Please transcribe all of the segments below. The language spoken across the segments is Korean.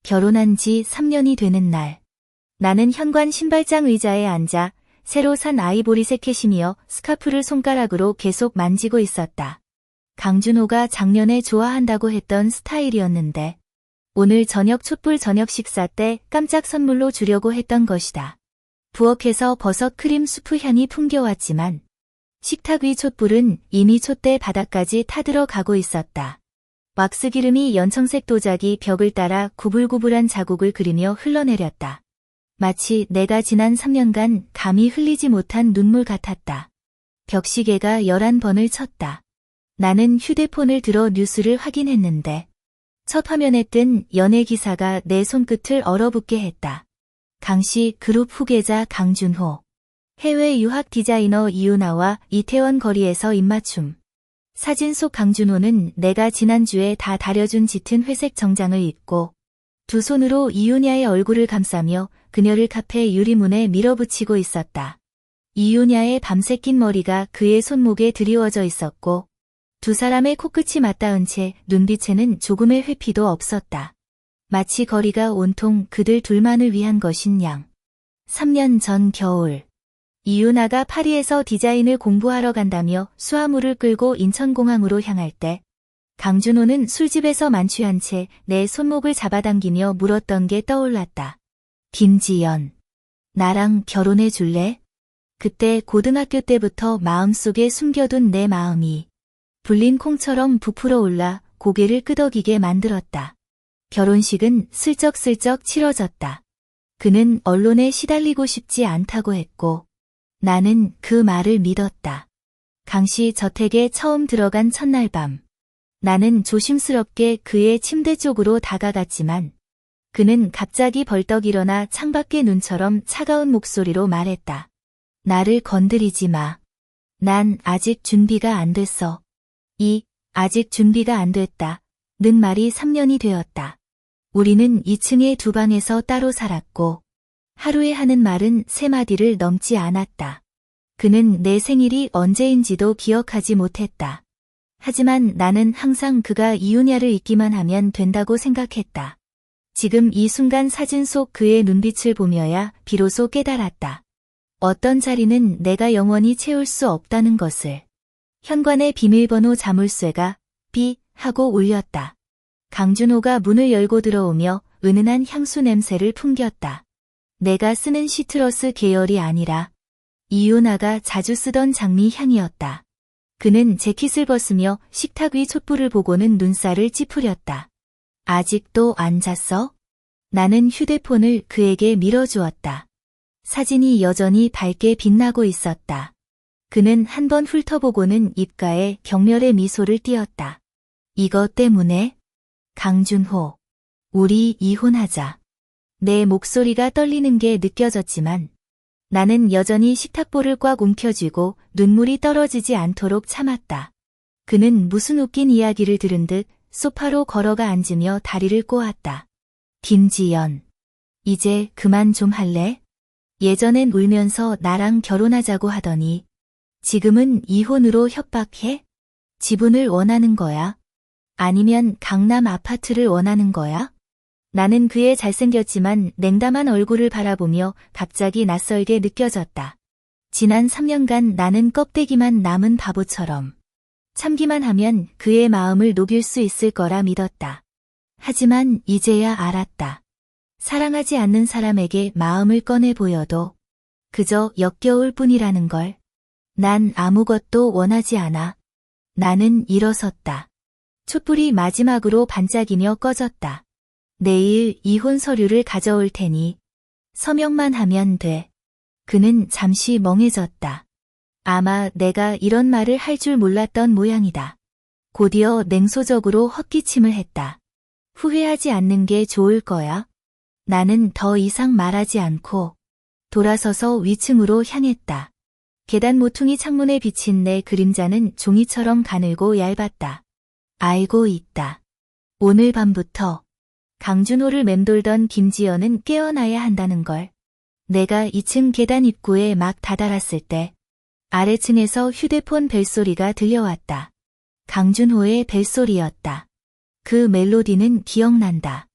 결혼한 지 3년이 되는 날. 나는 현관 신발장 의자에 앉아 새로 산 아이보리색 캐시미어 스카프를 손가락으로 계속 만지고 있었다. 강준호가 작년에 좋아한다고 했던 스타일이었는데 오늘 저녁 촛불 저녁 식사 때 깜짝 선물로 주려고 했던 것이다. 부엌에서 버섯 크림 수프 향이 풍겨왔지만 식탁 위 촛불은 이미 촛대 바닥까지 타들어가고 있었다. 왁스 기름이 연청색 도자기 벽을 따라 구불구불한 자국을 그리며 흘러내렸다. 마치 내가 지난 3년간 감히 흘리지 못한 눈물 같았다. 벽시계가 11번을 쳤다. 나는 휴대폰을 들어 뉴스를 확인했는데 첫 화면에 뜬 연예 기사가 내 손끝을 얼어붙게 했다. 강씨 그룹 후계자 강준호. 해외 유학 디자이너 이유나와 이태원 거리에서 입맞춤. 사진 속 강준호는 내가 지난주에 다 다려준 짙은 회색 정장을 입고 두 손으로 이유냐의 얼굴을 감싸며 그녀를 카페 유리문에 밀어붙이고 있었다. 이유냐의 밤새 낀 머리가 그의 손목에 드리워져 있었고 두 사람의 코끝이 맞닿은 채 눈빛에는 조금의 회피도 없었다. 마치 거리가 온통 그들 둘만을 위한 것인 양. 3년 전 겨울. 이유나가 파리에서 디자인을 공부하러 간다며 수화물을 끌고 인천공항으로 향할 때 강준호는 술집에서 만취한 채 내 손목을 잡아당기며 물었던 게 떠올랐다. 김지연, 나랑 결혼해 줄래? 그때 고등학교 때부터 마음속에 숨겨둔 내 마음이 불린 콩처럼 부풀어 올라 고개를 끄덕이게 만들었다. 결혼식은 슬쩍슬쩍 치러졌다. 그는 언론에 시달리고 싶지 않다고 했고 나는 그 말을 믿었다. 강씨 저택에 처음 들어간 첫날 밤. 나는 조심스럽게 그의 침대 쪽으로 다가갔지만 그는 갑자기 벌떡 일어나 창밖의 눈처럼 차가운 목소리로 말했다. 나를 건드리지 마. 난 아직 준비가 안 됐어. 아직 준비가 안 됐다. 는 말이 3년이 되었다. 우리는 2층의 두 방에서 따로 살았고 하루에 하는 말은 3마디를 넘지 않았다. 그는 내 생일이 언제인지도 기억하지 못했다. 하지만 나는 항상 그가 이유냐를 잊기만 하면 된다고 생각했다. 지금 이 순간 사진 속 그의 눈빛을 보며야 비로소 깨달았다. 어떤 자리는 내가 영원히 채울 수 없다는 것을. 현관의 비밀번호 자물쇠가 삐 하고 울렸다. 강준호가 문을 열고 들어오며 은은한 향수 냄새를 풍겼다. 내가 쓰는 시트러스 계열이 아니라 이유나가 자주 쓰던 장미 향이었다. 그는 재킷을 벗으며 식탁 위 촛불을 보고는 눈살을 찌푸렸다. 아직도 안 잤어? 나는 휴대폰을 그에게 밀어주었다. 사진이 여전히 밝게 빛나고 있었다. 그는 한 번 훑어보고는 입가에 경멸의 미소를 띄었다. 이것 때문에? 강준호, 우리 이혼하자. 내 목소리가 떨리는 게 느껴졌지만 나는 여전히 식탁볼을 꽉 움켜쥐고 눈물이 떨어지지 않도록 참았다. 그는 무슨 웃긴 이야기를 들은 듯 소파로 걸어가 앉으며 다리를 꼬았다. 김지연, 이제 그만 좀 할래? 예전엔 울면서 나랑 결혼하자고 하더니 지금은 이혼으로 협박해? 지분을 원하는 거야? 아니면 강남 아파트를 원하는 거야? 나는 그의 잘생겼지만 냉담한 얼굴을 바라보며 갑자기 낯설게 느껴졌다. 지난 3년간 나는 껍데기만 남은 바보처럼 참기만 하면 그의 마음을 녹일 수 있을 거라 믿었다. 하지만 이제야 알았다. 사랑하지 않는 사람에게 마음을 꺼내 보여도 그저 역겨울 뿐이라는 걸. 난 아무것도 원하지 않아. 나는 일어섰다. 촛불이 마지막으로 반짝이며 꺼졌다. 내일 이혼 서류를 가져올 테니 서명만 하면 돼. 그는 잠시 멍해졌다. 아마 내가 이런 말을 할 줄 몰랐던 모양이다. 곧이어 냉소적으로 헛기침을 했다. 후회하지 않는 게 좋을 거야. 나는 더 이상 말하지 않고 돌아서서 위층으로 향했다. 계단 모퉁이 창문에 비친 내 그림자는 종이처럼 가늘고 얇았다. 알고 있다. 오늘 밤부터 강준호를 맴돌던 김지연은 깨어나야 한다는 걸. 내가 2층 계단 입구에 막 다다랐을 때 아래층에서 휴대폰 벨소리가 들려왔다. 강준호의 벨소리였다. 그 멜로디는 기억난다.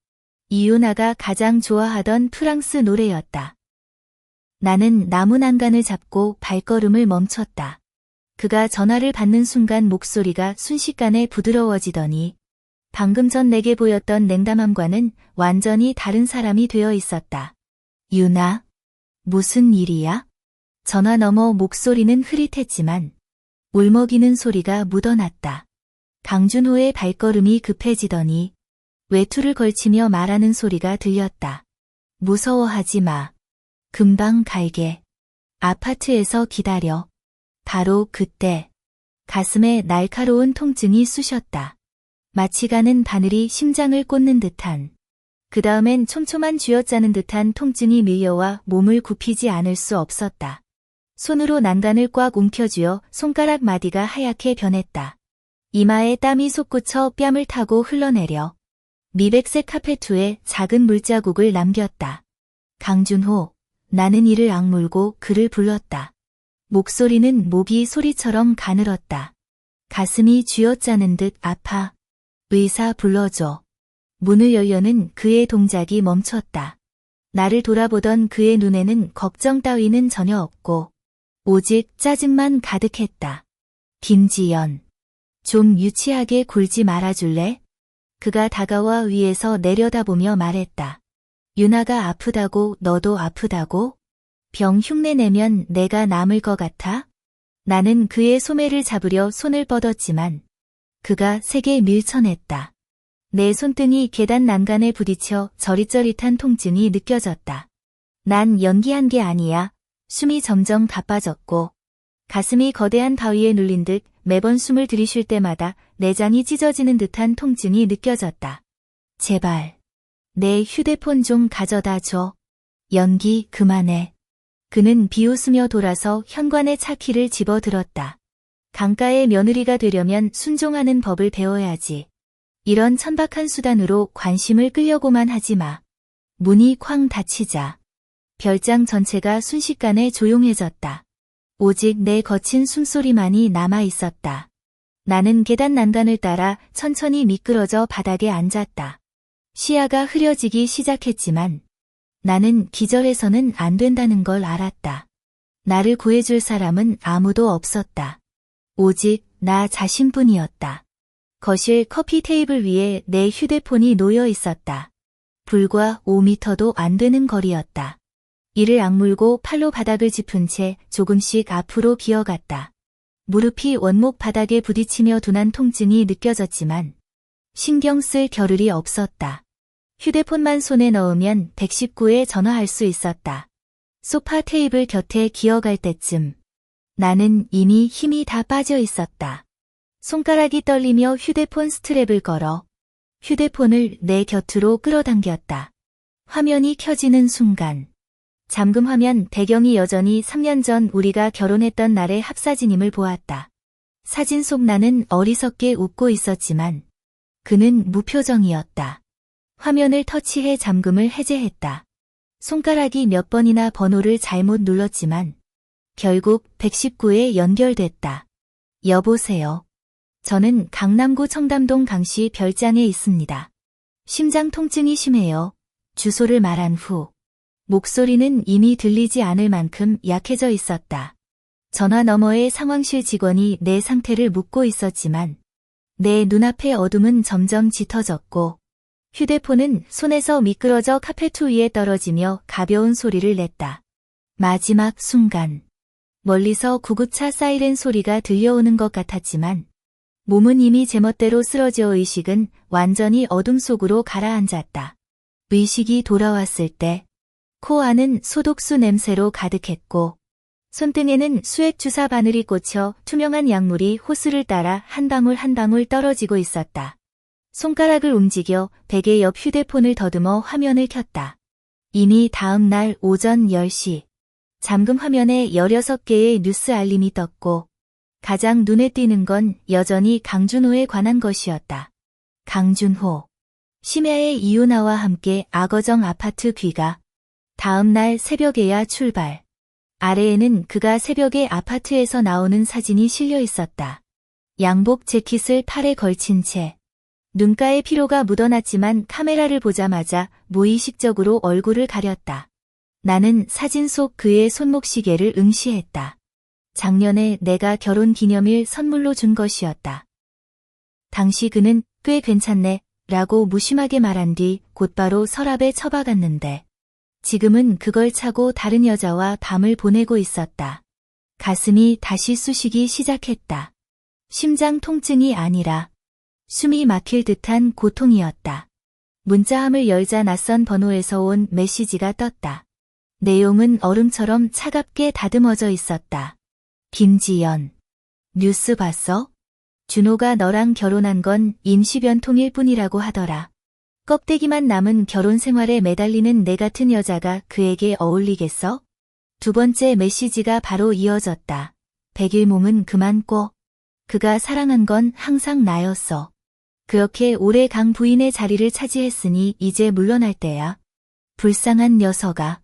이유나가 가장 좋아하던 프랑스 노래였다. 나는 나무 난간을 잡고 발걸음을 멈췄다. 그가 전화를 받는 순간 목소리가 순식간에 부드러워지더니 방금 전 내게 보였던 냉담함과는 완전히 다른 사람이 되어 있었다. 유나, 무슨 일이야? 전화 너머 목소리는 흐릿했지만 울먹이는 소리가 묻어났다. 강준호의 발걸음이 급해지더니 외투를 걸치며 말하는 소리가 들렸다. 무서워하지 마. 금방 갈게. 아파트에서 기다려. 바로 그때 가슴에 날카로운 통증이 쑤셨다. 마치 가는 바늘이 심장을 꽂는 듯한, 그 다음엔 촘촘한 쥐어짜는 듯한 통증이 밀려와 몸을 굽히지 않을 수 없었다. 손으로 난간을 꽉 움켜쥐어 손가락 마디가 하얗게 변했다. 이마에 땀이 솟구쳐 뺨을 타고 흘러내려 미백색 카페트에 작은 물자국을 남겼다. 강준호, 나는 이를 악물고 그를 불렀다. 목소리는 모기 소리처럼 가늘었다. 가슴이 쥐어짜는 듯 아파. 의사 불러줘. 문을 열려는 그의 동작이 멈췄다. 나를 돌아보던 그의 눈에는 걱정 따위는 전혀 없고 오직 짜증만 가득했다. 김지연, 좀 유치하게 굴지 말아줄래? 그가 다가와 위에서 내려다보며 말했다. 유나가 아프다고 너도 아프다고? 병 흉내내면 내가 남을 것 같아? 나는 그의 소매를 잡으려 손을 뻗었지만 그가 세게 밀쳐냈다. 내 손등이 계단 난간에 부딪혀 저릿저릿한 통증이 느껴졌다. 난 연기한 게 아니야. 숨이 점점 가빠졌고 가슴이 거대한 바위에 눌린 듯 매번 숨을 들이쉴 때마다 내장이 찢어지는 듯한 통증이 느껴졌다. 제발 내 휴대폰 좀 가져다 줘. 연기 그만해. 그는 비웃으며 돌아서 현관의 차키를 집어들었다. 강가의 며느리가 되려면 순종하는 법을 배워야지. 이런 천박한 수단으로 관심을 끌려고만 하지 마. 문이 쾅 닫히자 별장 전체가 순식간에 조용해졌다. 오직 내 거친 숨소리만이 남아 있었다. 나는 계단 난간을 따라 천천히 미끄러져 바닥에 앉았다. 시야가 흐려지기 시작했지만 나는 기절해서는 안 된다는 걸 알았다. 나를 구해줄 사람은 아무도 없었다. 오직 나 자신뿐이었다. 거실 커피 테이블 위에 내 휴대폰이 놓여 있었다. 불과 5미터도 안 되는 거리였다. 이를 악물고 팔로 바닥을 짚은 채 조금씩 앞으로 기어갔다. 무릎이 원목 바닥에 부딪히며 둔한 통증이 느껴졌지만 신경 쓸 겨를이 없었다. 휴대폰만 손에 넣으면 119에 전화할 수 있었다. 소파 테이블 곁에 기어갈 때쯤 나는 이미 힘이 다 빠져 있었다. 손가락이 떨리며 휴대폰 스트랩을 걸어 휴대폰을 내 곁으로 끌어당겼다. 화면이 켜지는 순간 잠금 화면 배경이 여전히 3년 전 우리가 결혼했던 날의 합사진임을 보았다. 사진 속 나는 어리석게 웃고 있었지만 그는 무표정이었다. 화면을 터치해 잠금을 해제했다. 손가락이 몇 번이나 번호를 잘못 눌렀지만 결국 119에 연결됐다. 여보세요. 저는 강남구 청담동 강씨 별장에 있습니다. 심장 통증이 심해요. 주소를 말한 후 목소리는 이미 들리지 않을 만큼 약해져 있었다. 전화 너머의 상황실 직원이 내 상태를 묻고 있었지만 내 눈앞의 어둠은 점점 짙어졌고 휴대폰은 손에서 미끄러져 카페트 위에 떨어지며 가벼운 소리를 냈다. 마지막 순간 멀리서 구급차 사이렌 소리가 들려오는 것 같았지만 몸은 이미 제멋대로 쓰러져 의식은 완전히 어둠 속으로 가라앉았다. 의식이 돌아왔을 때 코 안은 소독수 냄새로 가득했고 손등에는 수액 주사 바늘이 꽂혀 투명한 약물이 호스를 따라 한 방울 한 방울 떨어지고 있었다. 손가락을 움직여 베개 옆 휴대폰을 더듬어 화면을 켰다. 이미 다음 날 오전 10시 잠금 화면에 16개의 뉴스 알림이 떴고 가장 눈에 띄는 건 여전히 강준호에 관한 것이었다. 강준호. 심야에 이유나와 함께 악어정 아파트 귀가. 다음 날 새벽에야 출발. 아래에는 그가 새벽에 아파트에서 나오는 사진이 실려 있었다. 양복 재킷을 팔에 걸친 채 눈가에 피로가 묻어났지만 카메라를 보자마자 무의식적으로 얼굴을 가렸다. 나는 사진 속 그의 손목시계를 응시했다. 작년에 내가 결혼 기념일 선물로 준 것이었다. 당시 그는 꽤 괜찮네 라고 무심하게 말한 뒤 곧바로 서랍에 처박았는데 지금은 그걸 차고 다른 여자와 밤을 보내고 있었다. 가슴이 다시 쑤시기 시작했다. 심장 통증이 아니라 숨이 막힐 듯한 고통이었다. 문자함을 열자 낯선 번호에서 온 메시지가 떴다. 내용은 얼음처럼 차갑게 다듬어져 있었다. 김지연. 뉴스 봤어? 준호가 너랑 결혼한 건 임시변통일 뿐이라고 하더라. 껍데기만 남은 결혼 생활에 매달리는 내 같은 여자가 그에게 어울리겠어? 두 번째 메시지가 바로 이어졌다. 100일 몸은 그만 꿔. 그가 사랑한 건 항상 나였어. 그렇게 오래 강 부인의 자리를 차지했으니 이제 물러날 때야. 불쌍한 녀석아.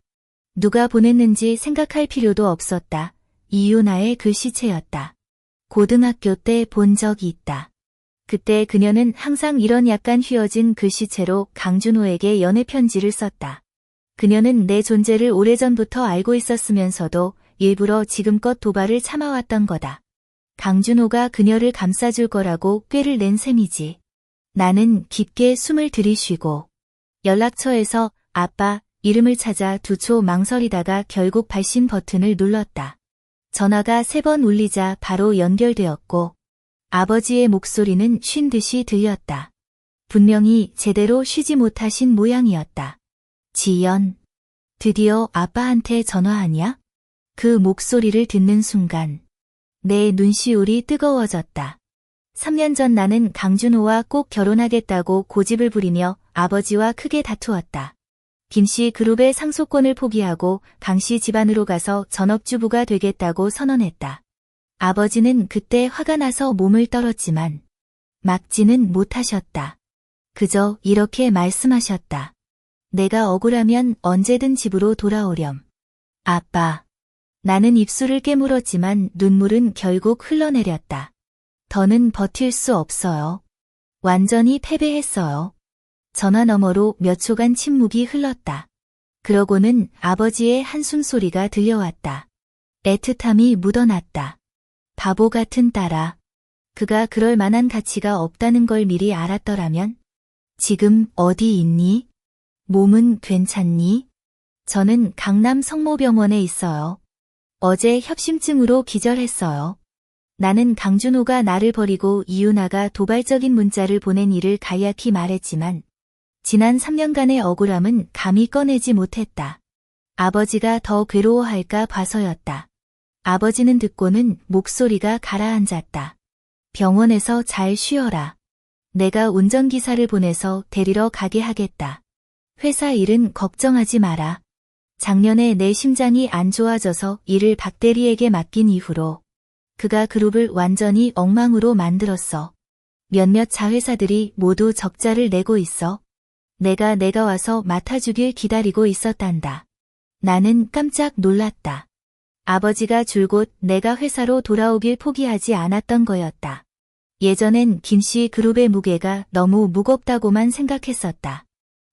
누가 보냈는지 생각할 필요도 없었다. 이유나의 글씨체였다. 고등학교 때 본 적이 있다. 그때 그녀는 항상 이런 약간 휘어진 글씨체로 강준호에게 연애 편지를 썼다. 그녀는 내 존재를 오래전부터 알고 있었으면서도 일부러 지금껏 도발을 참아왔던 거다. 강준호가 그녀를 감싸줄 거라고 꾀를 낸 셈이지. 나는 깊게 숨을 들이쉬고 연락처에서 아빠 이름을 찾아 두 초 망설이다가 결국 발신 버튼을 눌렀다. 전화가 3번 울리자 바로 연결되었고 아버지의 목소리는 쉰 듯이 들렸다. 분명히 제대로 쉬지 못하신 모양이었다. 지연, 드디어 아빠한테 전화하냐? 그 목소리를 듣는 순간 내 눈시울이 뜨거워졌다. 3년 전 나는 강준호와 꼭 결혼하겠다고 고집을 부리며 아버지와 크게 다투었다. 김씨 그룹의 상속권을 포기하고 강씨 집안으로 가서 전업주부가 되겠다고 선언했다. 아버지는 그때 화가 나서 몸을 떨었지만 막지는 못하셨다. 그저 이렇게 말씀하셨다. 내가 억울하면 언제든 집으로 돌아오렴. 아빠. 나는 입술을 깨물었지만 눈물은 결국 흘러내렸다. 더는 버틸 수 없어요. 완전히 패배했어요. 전화 너머로 몇 초간 침묵이 흘렀다. 그러고는 아버지의 한숨 소리가 들려왔다. 애틋함이 묻어났다. 바보 같은 딸아. 그가 그럴 만한 가치가 없다는 걸 미리 알았더라면? 지금 어디 있니? 몸은 괜찮니? 저는 강남 성모병원에 있어요. 어제 협심증으로 기절했어요. 나는 강준호가 나를 버리고 이유나가 도발적인 문자를 보낸 일을 간략히 말했지만 지난 3년간의 억울함은 감히 꺼내지 못했다. 아버지가 더 괴로워할까 봐서였다. 아버지는 듣고는 목소리가 가라앉았다. 병원에서 잘 쉬어라. 내가 운전기사를 보내서 데리러 가게 하겠다. 회사 일은 걱정하지 마라. 작년에 내 심장이 안 좋아져서 일을 박 대리에게 맡긴 이후로 그가 그룹을 완전히 엉망으로 만들었어. 몇몇 자회사들이 모두 적자를 내고 있어. 내가 와서 맡아주길 기다리고 있었단다. 나는 깜짝 놀랐다. 아버지가 줄곧 내가 회사로 돌아오길 포기하지 않았던 거였다. 예전엔 김씨 그룹의 무게가 너무 무겁다고만 생각했었다.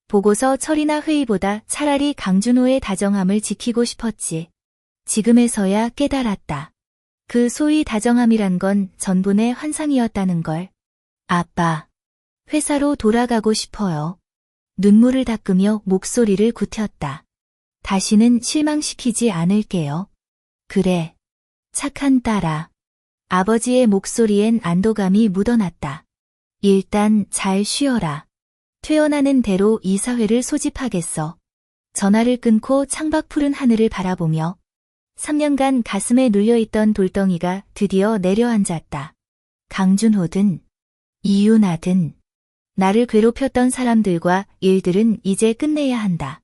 보고서 처리나 회의보다 차라리 강준호의 다정함을 지키고 싶었지. 지금에서야 깨달았다. 그 소위 다정함이란 건 전분의 환상이었다는 걸. 아빠, 회사로 돌아가고 싶어요. 눈물을 닦으며 목소리를 굳혔다. 다시는 실망시키지 않을게요. 그래. 착한 딸아. 아버지의 목소리엔 안도감이 묻어났다. 일단 잘 쉬어라. 퇴원하는 대로 이사회를 소집하겠어. 전화를 끊고 창밖 푸른 하늘을 바라보며 3년간 가슴에 눌려있던 돌덩이가 드디어 내려앉았다. 강준호든 이유나든 나를 괴롭혔던 사람들과 일들은 이제 끝내야 한다.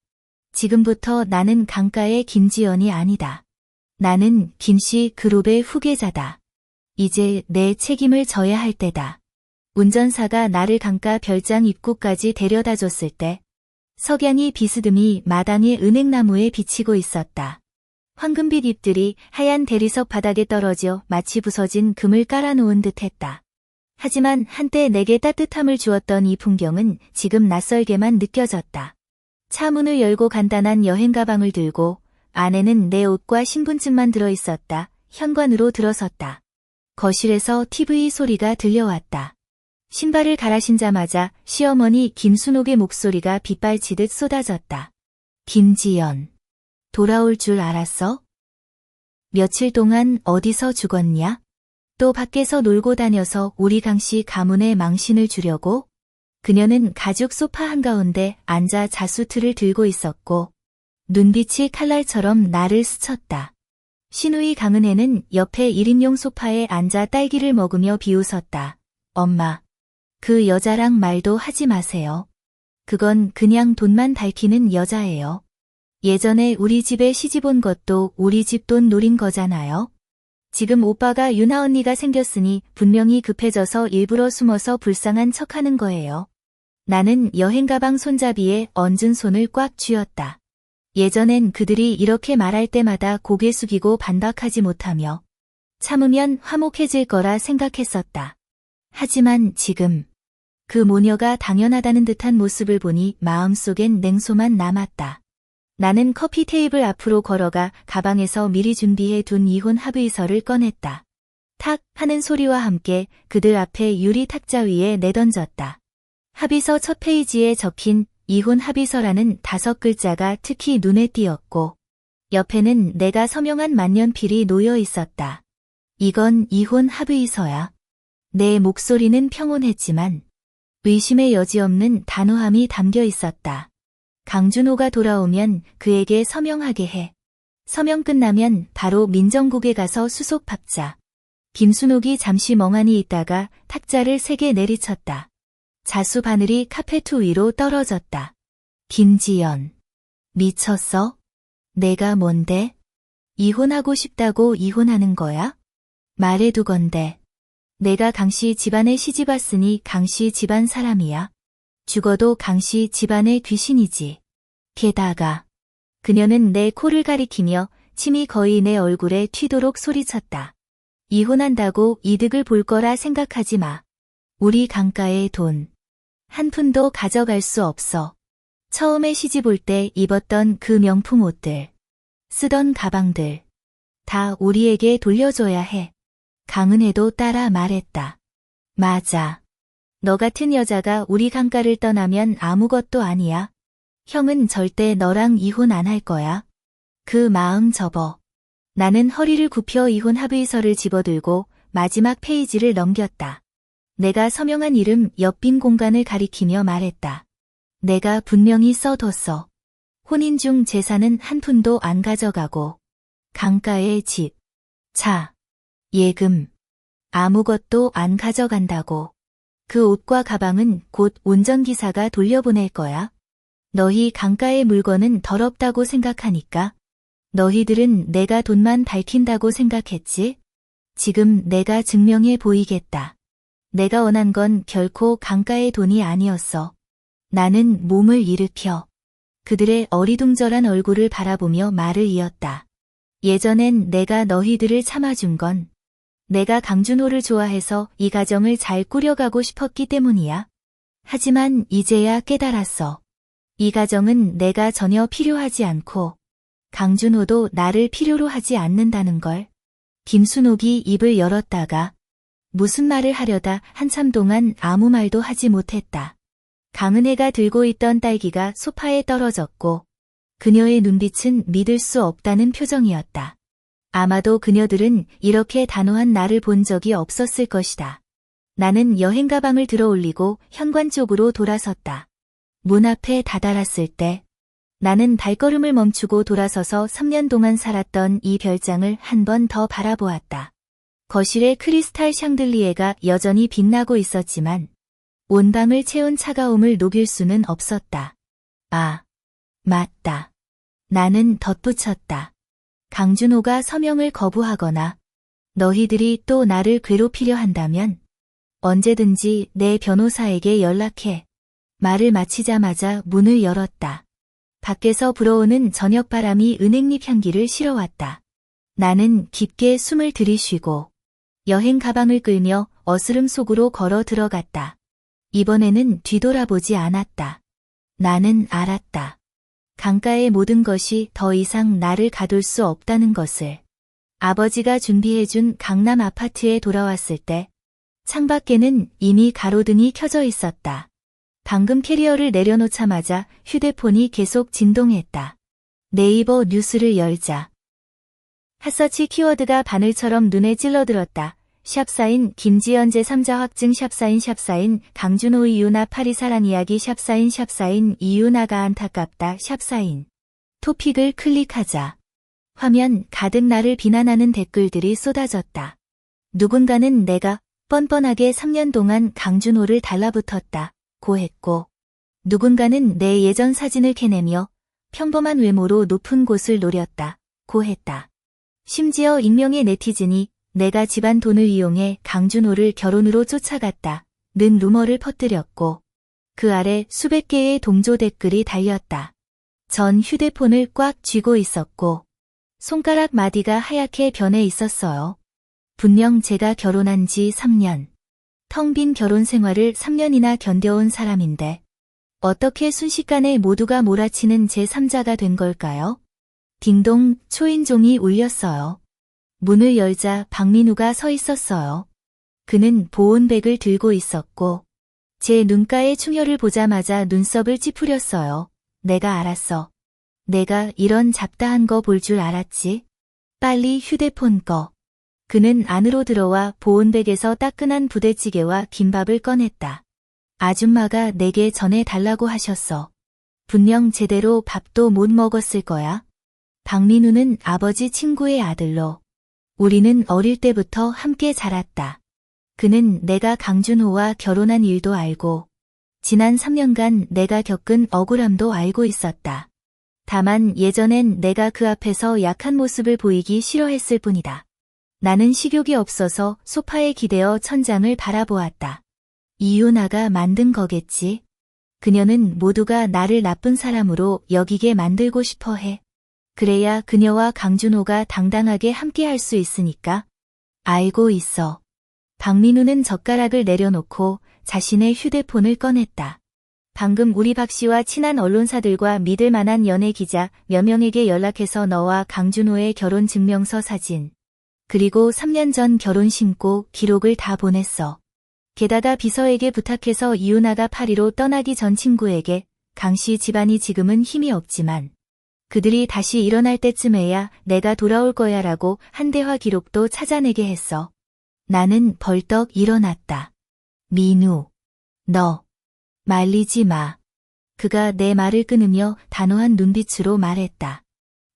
지금부터 나는 강가의 김지연이 아니다. 나는 김씨 그룹의 후계자다. 이제 내 책임을 져야 할 때다. 운전사가 나를 강가 별장 입구까지 데려다 줬을 때 석양이 비스듬히 마당의 은행나무에 비치고 있었다. 황금빛 잎들이 하얀 대리석 바닥에 떨어져 마치 부서진 금을 깔아놓은 듯했다. 하지만 한때 내게 따뜻함을 주었던 이 풍경은 지금 낯설게만 느껴졌다. 차 문을 열고 간단한 여행 가방을 들고 안에는 내 옷과 신분증만 들어있었다. 현관으로 들어섰다. 거실에서 TV 소리가 들려왔다. 신발을 갈아 신자마자 시어머니 김순옥의 목소리가 빗발치듯 쏟아졌다. 김지연, 돌아올 줄 알았어? 며칠 동안 어디서 죽었냐? 또 밖에서 놀고 다녀서 우리 강씨 가문에 망신을 주려고? 그녀는 가죽 소파 한가운데 앉아 자수틀을 들고 있었고 눈빛이 칼날처럼 나를 스쳤다. 시누이 강은혜는 옆에 1인용 소파에 앉아 딸기를 먹으며 비웃었다. 엄마, 그 여자랑 말도 하지 마세요. 그건 그냥 돈만 밝히는 여자예요. 예전에 우리 집에 시집 온 것도 우리 집 돈 노린 거잖아요. 지금 오빠가 유나 언니가 생겼으니 분명히 급해져서 일부러 숨어서 불쌍한 척하는 거예요. 나는 여행 가방 손잡이에 얹은 손을 꽉 쥐었다. 예전엔 그들이 이렇게 말할 때마다 고개 숙이고 반박하지 못하며 참으면 화목해질 거라 생각했었다. 하지만 지금 그 모녀가 당연하다는 듯한 모습을 보니 마음속엔 냉소만 남았다. 나는 커피 테이블 앞으로 걸어가 가방에서 미리 준비해 둔 이혼 합의서를 꺼냈다. 탁 하는 소리와 함께 그들 앞에 유리 탁자 위에 내던졌다. 합의서 첫 페이지에 적힌 이혼 합의서라는 5글자가 특히 눈에 띄었고 옆에는 내가 서명한 만년필이 놓여 있었다. 이건 이혼 합의서야. 내 목소리는 평온했지만 의심의 여지 없는 단호함이 담겨 있었다. 강준호가 돌아오면 그에게 서명하게 해. 서명 끝나면 바로 민정국에 가서 수속 박자. 김순옥이 잠시 멍하니 있다가 탁자를 3개 내리쳤다. 자수 바늘이 카페트 위로 떨어졌다. 김지연. 미쳤어? 내가 뭔데? 이혼하고 싶다고 이혼하는 거야? 말해두건대. 내가 강씨 집안에 시집 왔으니 강씨 집안 사람이야. 죽어도 강씨 집안의 귀신이지. 게다가 그녀는 내 코를 가리키며 침이 거의 내 얼굴에 튀도록 소리쳤다. 이혼한다고 이득을 볼 거라 생각하지 마. 우리 강가의 돈 한 푼도 가져갈 수 없어. 처음에 시집 올 때 입었던 그 명품 옷들, 쓰던 가방들 다 우리에게 돌려줘야 해. 강은혜도 따라 말했다. 맞아. 너 같은 여자가 우리 강가를 떠나면 아무것도 아니야. 형은 절대 너랑 이혼 안 할 거야. 그 마음 접어. 나는 허리를 굽혀 이혼 합의서를 집어들고 마지막 페이지를 넘겼다. 내가 서명한 이름 옆 빈 공간을 가리키며 말했다. 내가 분명히 써뒀어. 혼인 중 재산은 한 푼도 안 가져가고 강가의 집, 차, 예금 아무것도 안 가져간다고. 그 옷과 가방은 곧 운전기사가 돌려보낼 거야. 너희 강가의 물건은 더럽다고 생각하니까. 너희들은 내가 돈만 밝힌다고 생각했지? 지금 내가 증명해 보이겠다. 내가 원한 건 결코 강가의 돈이 아니었어. 나는 몸을 일으켜 그들의 어리둥절한 얼굴을 바라보며 말을 이었다. 예전엔 내가 너희들을 참아준 건 내가 강준호를 좋아해서 이 가정을 잘 꾸려가고 싶었기 때문이야. 하지만 이제야 깨달았어. 이 가정은 내가 전혀 필요하지 않고 강준호도 나를 필요로 하지 않는다는 걸. 김순옥이 입을 열었다가 무슨 말을 하려다 한참 동안 아무 말도 하지 못했다. 강은혜가 들고 있던 딸기가 소파에 떨어졌고 그녀의 눈빛은 믿을 수 없다는 표정이었다. 아마도 그녀들은 이렇게 단호한 나를 본 적이 없었을 것이다. 나는 여행 가방을 들어 올리고 현관 쪽으로 돌아섰다. 문 앞에 다다랐을 때 나는 발걸음을 멈추고 돌아서서 3년 동안 살았던 이 별장을 한 번 더 바라보았다. 거실의 크리스탈 샹들리에가 여전히 빛나고 있었지만 온 방을 채운 차가움을 녹일 수는 없었다. 아, 맞다. 나는 덧붙였다. 강준호가 서명을 거부하거나 너희들이 또 나를 괴롭히려 한다면 언제든지 내 변호사에게 연락해. 말을 마치자마자 문을 열었다. 밖에서 불어오는 저녁바람이 은행잎 향기를 실어왔다. 나는 깊게 숨을 들이쉬고 여행 가방을 끌며 어스름 속으로 걸어 들어갔다. 이번에는 뒤돌아보지 않았다. 나는 알았다. 강가의 모든 것이 더 이상 나를 가둘 수 없다는 것을. 아버지가 준비해준 강남 아파트에 돌아왔을 때 창밖에는 이미 가로등이 켜져 있었다. 방금 캐리어를 내려놓자마자 휴대폰이 계속 진동했다. 네이버 뉴스를 열자. 핫서치 키워드가 바늘처럼 눈에 찔러들었다. 샵사인 김지연 제3자 확증 샵사인 강준호 이유나 파리 사랑 이야기 샵사인 이유나가 안타깝다 샵사인. 토픽을 클릭하자. 화면 가득 나를 비난하는 댓글들이 쏟아졌다. 누군가는 내가 뻔뻔하게 3년 동안 강준호를 달라붙었다 고 했고, 누군가는 내 예전 사진을 캐내며 평범한 외모로 높은 곳을 노렸다 고 했다. 심지어 익명의 네티즌이 내가 집안 돈을 이용해 강준호를 결혼으로 쫓아갔다 는 루머를 퍼뜨렸고, 그 아래 수백 개의 동조 댓글이 달렸다. 전 휴대폰을 꽉 쥐고 있었고 손가락 마디가 하얗게 변해 있었어요. 분명 제가 결혼한 지 3년, 텅 빈 결혼 생활을 3년이나 견뎌온 사람인데 어떻게 순식간에 모두가 몰아치는 제3자가 된 걸까요? 딩동 초인종이 울렸어요. 문을 열자 박민우가 서 있었어요. 그는 보온백을 들고 있었고 제 눈가의 충혈을 보자마자 눈썹을 찌푸렸어요. 내가 알았어. 내가 이런 잡다한 거 볼 줄 알았지. 빨리 휴대폰 꺼. 그는 안으로 들어와 보온백에서 따끈한 부대찌개와 김밥을 꺼냈다. 아줌마가 내게 전해달라고 하셨어. 분명 제대로 밥도 못 먹었을 거야. 박민우는 아버지 친구의 아들로. 우리는 어릴 때부터 함께 자랐다. 그는 내가 강준호와 결혼한 일도 알고 지난 3년간 내가 겪은 억울함도 알고 있었다. 다만 예전엔 내가 그 앞에서 약한 모습을 보이기 싫어했을 뿐이다. 나는 식욕이 없어서 소파에 기대어 천장을 바라보았다. 이유나가 만든 거겠지. 그녀는 모두가 나를 나쁜 사람으로 여기게 만들고 싶어 해. 그래야 그녀와 강준호가 당당하게 함께 할 수 있으니까. 알고 있어. 박민우는 젓가락을 내려놓고 자신의 휴대폰을 꺼냈다. 방금 우리 박 씨와 친한 언론사들과 믿을 만한 연예 기자 몇 명에게 연락해서 너와 강준호의 결혼 증명서 사진, 그리고 3년 전 결혼 신고 기록을 다 보냈어. 게다가 비서에게 부탁해서 이유나가 파리로 떠나기 전 친구에게 강 씨 집안이 지금은 힘이 없지만 그들이 다시 일어날 때쯤에야 내가 돌아올 거야 라고 한 대화 기록도 찾아내게 했어. 나는 벌떡 일어났다. 민우, 너 말리지 마. 그가 내 말을 끊으며 단호한 눈빛으로 말했다.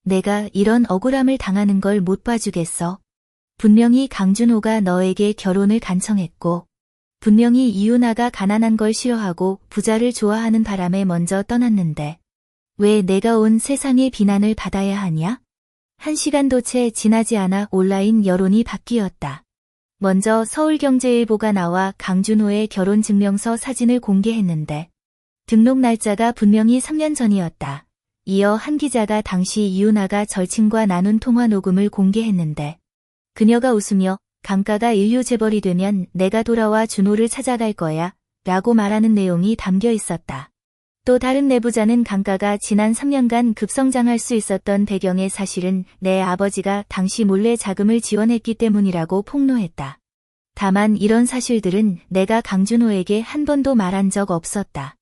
내가 이런 억울함을 당하는 걸 못 봐주겠어. 분명히 강준호가 너에게 결혼을 간청했고 분명히 이유나가 가난한 걸 싫어하고 부자를 좋아하는 바람에 먼저 떠났는데 왜 내가 온 세상의 비난을 받아야 하냐? 1시간도 채 지나지 않아 온라인 여론이 바뀌었다. 먼저 서울경제일보가 나와 강준호의 결혼 증명서 사진을 공개했는데 등록 날짜가 분명히 3년 전이었다. 이어 한 기자가 당시 이유나가 절친과 나눈 통화 녹음을 공개했는데 그녀가 웃으며 강가가 인류 재벌이 되면 내가 돌아와 준호를 찾아갈 거야 라고 말하는 내용이 담겨 있었다. 또 다른 내부자는 강가가 지난 3년간 급성장할 수 있었던 배경의 사실은 내 아버지가 당시 몰래 자금을 지원했기 때문이라고 폭로했다. 다만 이런 사실들은 내가 강준호에게 한 번도 말한 적 없었다.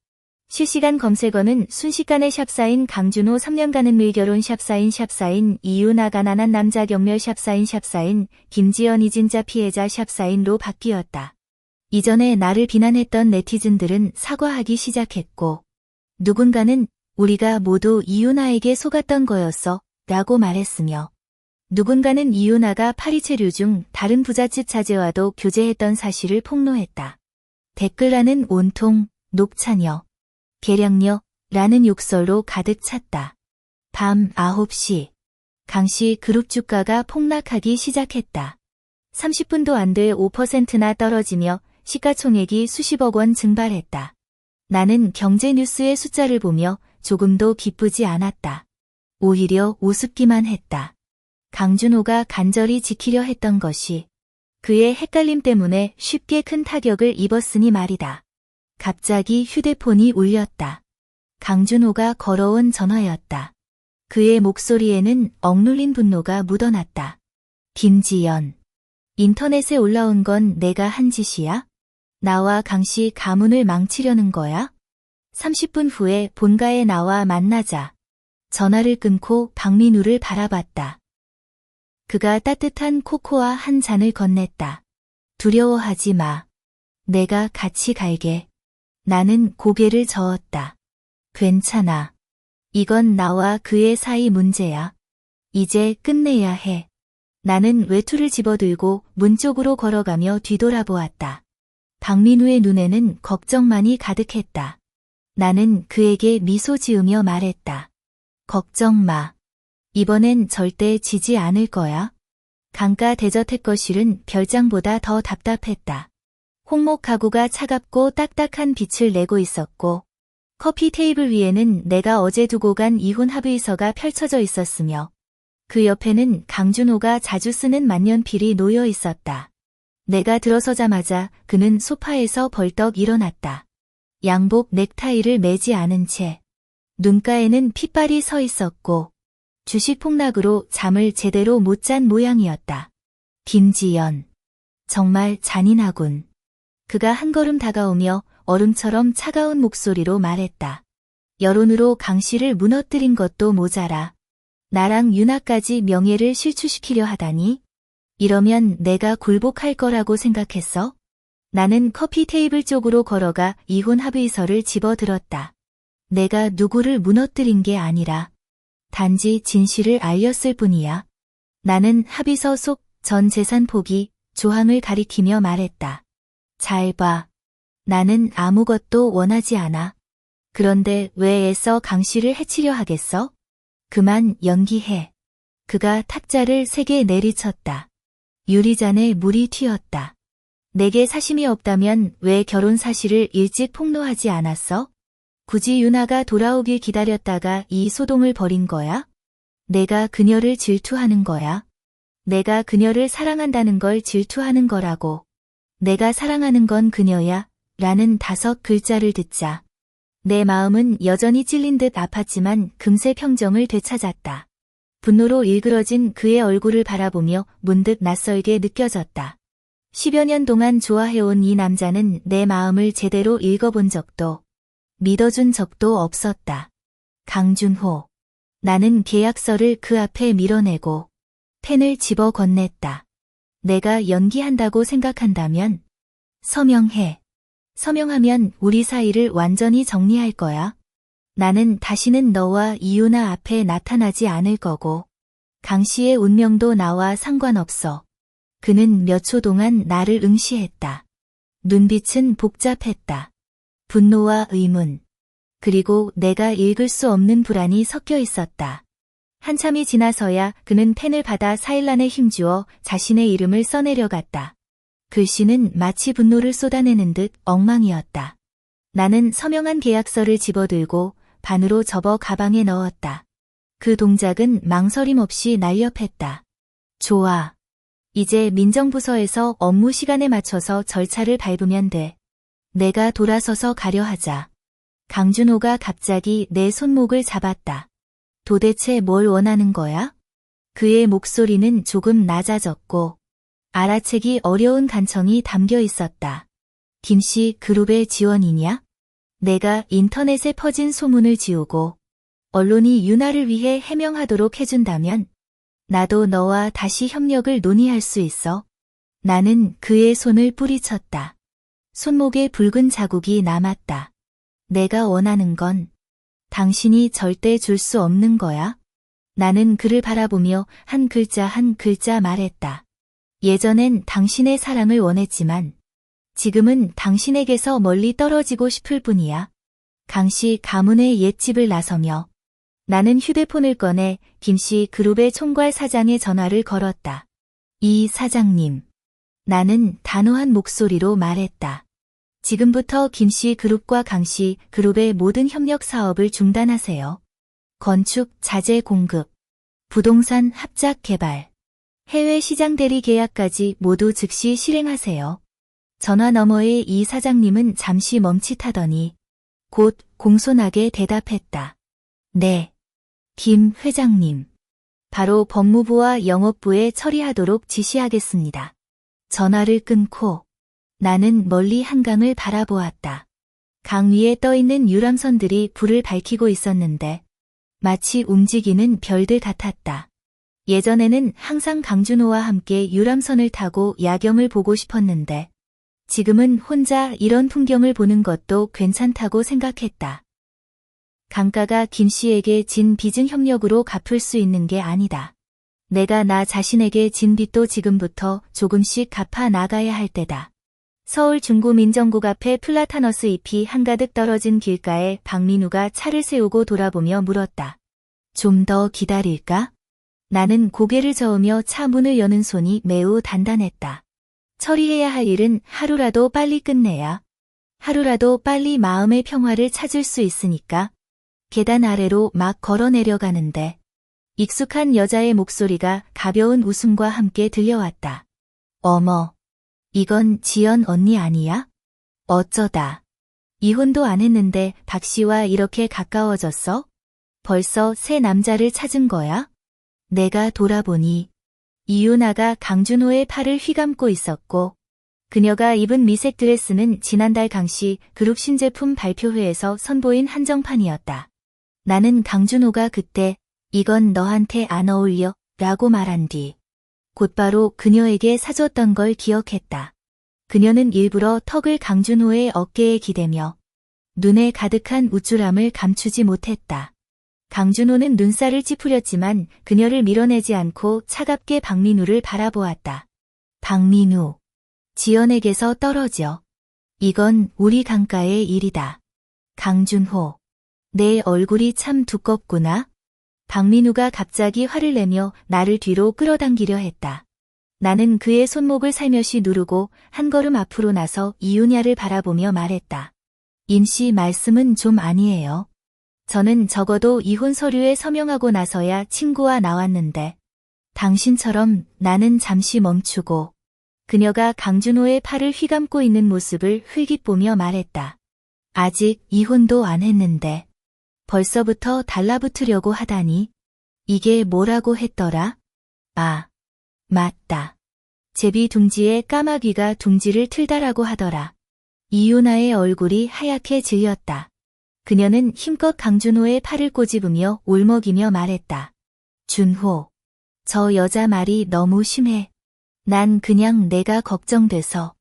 실시간 검색어는 순식간에 샵사인 강준호 3년간은 밀결혼 샵사인 이유나 가난한 남자 경멸 샵사인 김지연 이진자 피해자 샵사인로 바뀌었다. 이전에 나를 비난했던 네티즌들은 사과하기 시작했고 누군가는 우리가 모두 이유나에게 속았던 거였어 라고 말했으며 누군가는 이유나가 파리 체류 중 다른 부잣집 자제와도 교제했던 사실을 폭로했다. 댓글란은 온통 녹차녀, 계량녀 라는 욕설로 가득 찼다. 밤 9시 강씨 그룹 주가가 폭락하기 시작했다. 30분도 안 돼 5%나 떨어지며 시가총액이 수십억 원 증발했다. 나는 경제뉴스의 숫자를 보며 조금도 기쁘지 않았다. 오히려 우습기만 했다. 강준호가 간절히 지키려 했던 것이 그의 헷갈림 때문에 쉽게 큰 타격을 입었으니 말이다. 갑자기 휴대폰이 울렸다. 강준호가 걸어온 전화였다. 그의 목소리에는 억눌린 분노가 묻어났다. 김지연. 인터넷에 올라온 건 내가 한 짓이야? 나와 강씨 가문을 망치려는 거야? 30분 후에 본가에 나와 만나자. 전화를 끊고 박민우를 바라봤다. 그가 따뜻한 코코아 한 잔을 건넸다. 두려워하지 마. 내가 같이 갈게. 나는 고개를 저었다. 괜찮아. 이건 나와 그의 사이 문제야. 이제 끝내야 해. 나는 외투를 집어들고 문 쪽으로 걸어가며 뒤돌아보았다. 박민우의 눈에는 걱정만이 가득했다. 나는 그에게 미소 지으며 말했다. 걱정 마. 이번엔 절대 지지 않을 거야. 강가 대저택거실은 별장보다 더 답답했다. 홍목 가구가 차갑고 딱딱한 빛을 내고 있었고 커피 테이블 위에는 내가 어제 두고 간 이혼 합의서가 펼쳐져 있었으며 그 옆에는 강준호가 자주 쓰는 만년필이 놓여 있었다. 내가 들어서자마자 그는 소파에서 벌떡 일어났다. 양복 넥타이를 매지 않은 채 눈가에는 핏발이 서 있었고 주식 폭락으로 잠을 제대로 못 잔 모양이었다. 김지연. 정말 잔인하군. 그가 한 걸음 다가오며 얼음처럼 차가운 목소리로 말했다. 여론으로 강씨를 무너뜨린 것도 모자라. 나랑 유나까지 명예를 실추시키려 하다니? 이러면 내가 굴복할 거라고 생각했어? 나는 커피 테이블 쪽으로 걸어가 이혼 합의서를 집어들었다. 내가 누구를 무너뜨린 게 아니라 단지 진실을 알렸을 뿐이야. 나는 합의서 속 전 재산 포기 조항을 가리키며 말했다. 잘 봐. 나는 아무것도 원하지 않아. 그런데 왜 애써 강씨를 해치려 하겠어? 그만 연기해. 그가 탁자를 3개 내리쳤다. 유리잔에 물이 튀었다. 내게 사심이 없다면 왜 결혼 사실을 일찍 폭로하지 않았어? 굳이 유나가 돌아오길 기다렸다가 이 소동을 벌인 거야? 내가 그녀를 질투하는 거야. 내가 그녀를 사랑한다는 걸 질투하는 거라고. 내가 사랑하는 건 그녀야. 라는 5글자를 듣자. 내 마음은 여전히 찔린 듯 아팠지만 금세 평정을 되찾았다. 분노로 일그러진 그의 얼굴을 바라보며 문득 낯설게 느껴졌다. 10여 년 동안 좋아해온 이 남자는 내 마음을 제대로 읽어본 적도 믿어준 적도 없었다. 강준호. 나는 계약서를 그 앞에 밀어내고 펜을 집어 건넸다. 내가 연기한다고 생각한다면 서명해. 서명하면 우리 사이를 완전히 정리할 거야. 나는 다시는 너와 이유나 앞에 나타나지 않을 거고 강씨의 운명도 나와 상관없어. 그는 몇 초 동안 나를 응시했다. 눈빛은 복잡했다. 분노와 의문, 그리고 내가 읽을 수 없는 불안이 섞여 있었다. 한참이 지나서야 그는 펜을 받아 사일란에 힘주어 자신의 이름을 써내려갔다. 글씨는 마치 분노를 쏟아내는 듯 엉망이었다. 나는 서명한 계약서를 집어들고 반으로 접어 가방에 넣었다. 그 동작은 망설임 없이 날렵했다. 좋아. 이제 민정부서에서 업무 시간에 맞춰서 절차를 밟으면 돼. 내가 돌아서서 가려 하자. 강준호가 갑자기 내 손목을 잡았다. 도대체 뭘 원하는 거야? 그의 목소리는 조금 낮아졌고 알아채기 어려운 간청이 담겨 있었다. 김씨 그룹의 지원이냐? 내가 인터넷에 퍼진 소문을 지우고 언론이 유나를 위해 해명하도록 해준다면 나도 너와 다시 협력을 논의할 수 있어. 나는 그의 손을 뿌리쳤다. 손목에 붉은 자국이 남았다. 내가 원하는 건 당신이 절대 줄 수 없는 거야. 나는 그를 바라보며 한 글자 한 글자 말했다. 예전엔 당신의 사랑을 원했지만 지금은 당신에게서 멀리 떨어지고 싶을 뿐이야. 강씨 가문의 옛집을 나서며 나는 휴대폰을 꺼내 김씨 그룹의 총괄 사장의 전화를 걸었다. 이 사장님. 나는 단호한 목소리로 말했다. 지금부터 김씨 그룹과 강씨 그룹의 모든 협력 사업을 중단하세요. 건축, 자재 공급, 부동산 합작 개발, 해외 시장 대리 계약까지 모두 즉시 실행하세요. 전화 너머의 이 사장님은 잠시 멈칫하더니 곧 공손하게 대답했다. 네. 김 회장님. 바로 법무부와 영업부에 처리하도록 지시하겠습니다. 전화를 끊고 나는 멀리 한강을 바라보았다. 강 위에 떠있는 유람선들이 불을 밝히고 있었는데 마치 움직이는 별들 같았다. 예전에는 항상 강준호와 함께 유람선을 타고 야경을 보고 싶었는데 지금은 혼자 이런 풍경을 보는 것도 괜찮다고 생각했다. 강가가 김 씨에게 진 빚은 협력으로 갚을 수 있는 게 아니다. 내가 나 자신에게 진 빚도 지금부터 조금씩 갚아 나가야 할 때다. 서울 중구민정국 앞에 플라타너스 잎이 한가득 떨어진 길가에 박민우가 차를 세우고 돌아보며 물었다. 좀 더 기다릴까? 나는 고개를 저으며 차 문을 여는 손이 매우 단단했다. 처리해야 할 일은 하루라도 빨리 끝내야 하루라도 빨리 마음의 평화를 찾을 수 있으니까. 계단 아래로 막 걸어 내려가는데 익숙한 여자의 목소리가 가벼운 웃음과 함께 들려왔다. 어머, 이건 지연 언니 아니야? 어쩌다. 이혼도 안 했는데 박 씨와 이렇게 가까워졌어? 벌써 새 남자를 찾은 거야? 내가 돌아보니 이윤아가 강준호의 팔을 휘감고 있었고 그녀가 입은 미색 드레스는 지난달 강씨 그룹 신제품 발표회에서 선보인 한정판이었다. 나는 강준호가 그때 이건 너한테 안 어울려 라고 말한 뒤 곧바로 그녀에게 사줬던 걸 기억했다. 그녀는 일부러 턱을 강준호의 어깨에 기대며 눈에 가득한 우쭐함을 감추지 못했다. 강준호는 눈살을 찌푸렸지만 그녀를 밀어내지 않고 차갑게 박민우를 바라보았다. 박민우, 지연에게서 떨어져. 이건 우리 강가의 일이다. 강준호, 내 얼굴이 참 두껍구나. 박민우가 갑자기 화를 내며 나를 뒤로 끌어당기려 했다. 나는 그의 손목을 살며시 누르고 한 걸음 앞으로 나서 이윤야를 바라보며 말했다. 임씨 말씀은 좀 아니에요. 저는 적어도 이혼 서류에 서명하고 나서야 친구와 나왔는데 당신처럼 나는 잠시 멈추고 그녀가 강준호의 팔을 휘감고 있는 모습을 흘깃 보며 말했다. 아직 이혼도 안 했는데 벌써부터 달라붙으려고 하다니. 이게 뭐라고 했더라? 아, 맞다. 제비 둥지에 까마귀가 둥지를 틀다라고 하더라. 이윤아의 얼굴이 하얗게 질렸다. 그녀는 힘껏 강준호의 팔을 꼬집으며 울먹이며 말했다. 준호, 저 여자 말이 너무 심해. 난 그냥 내가 걱정돼서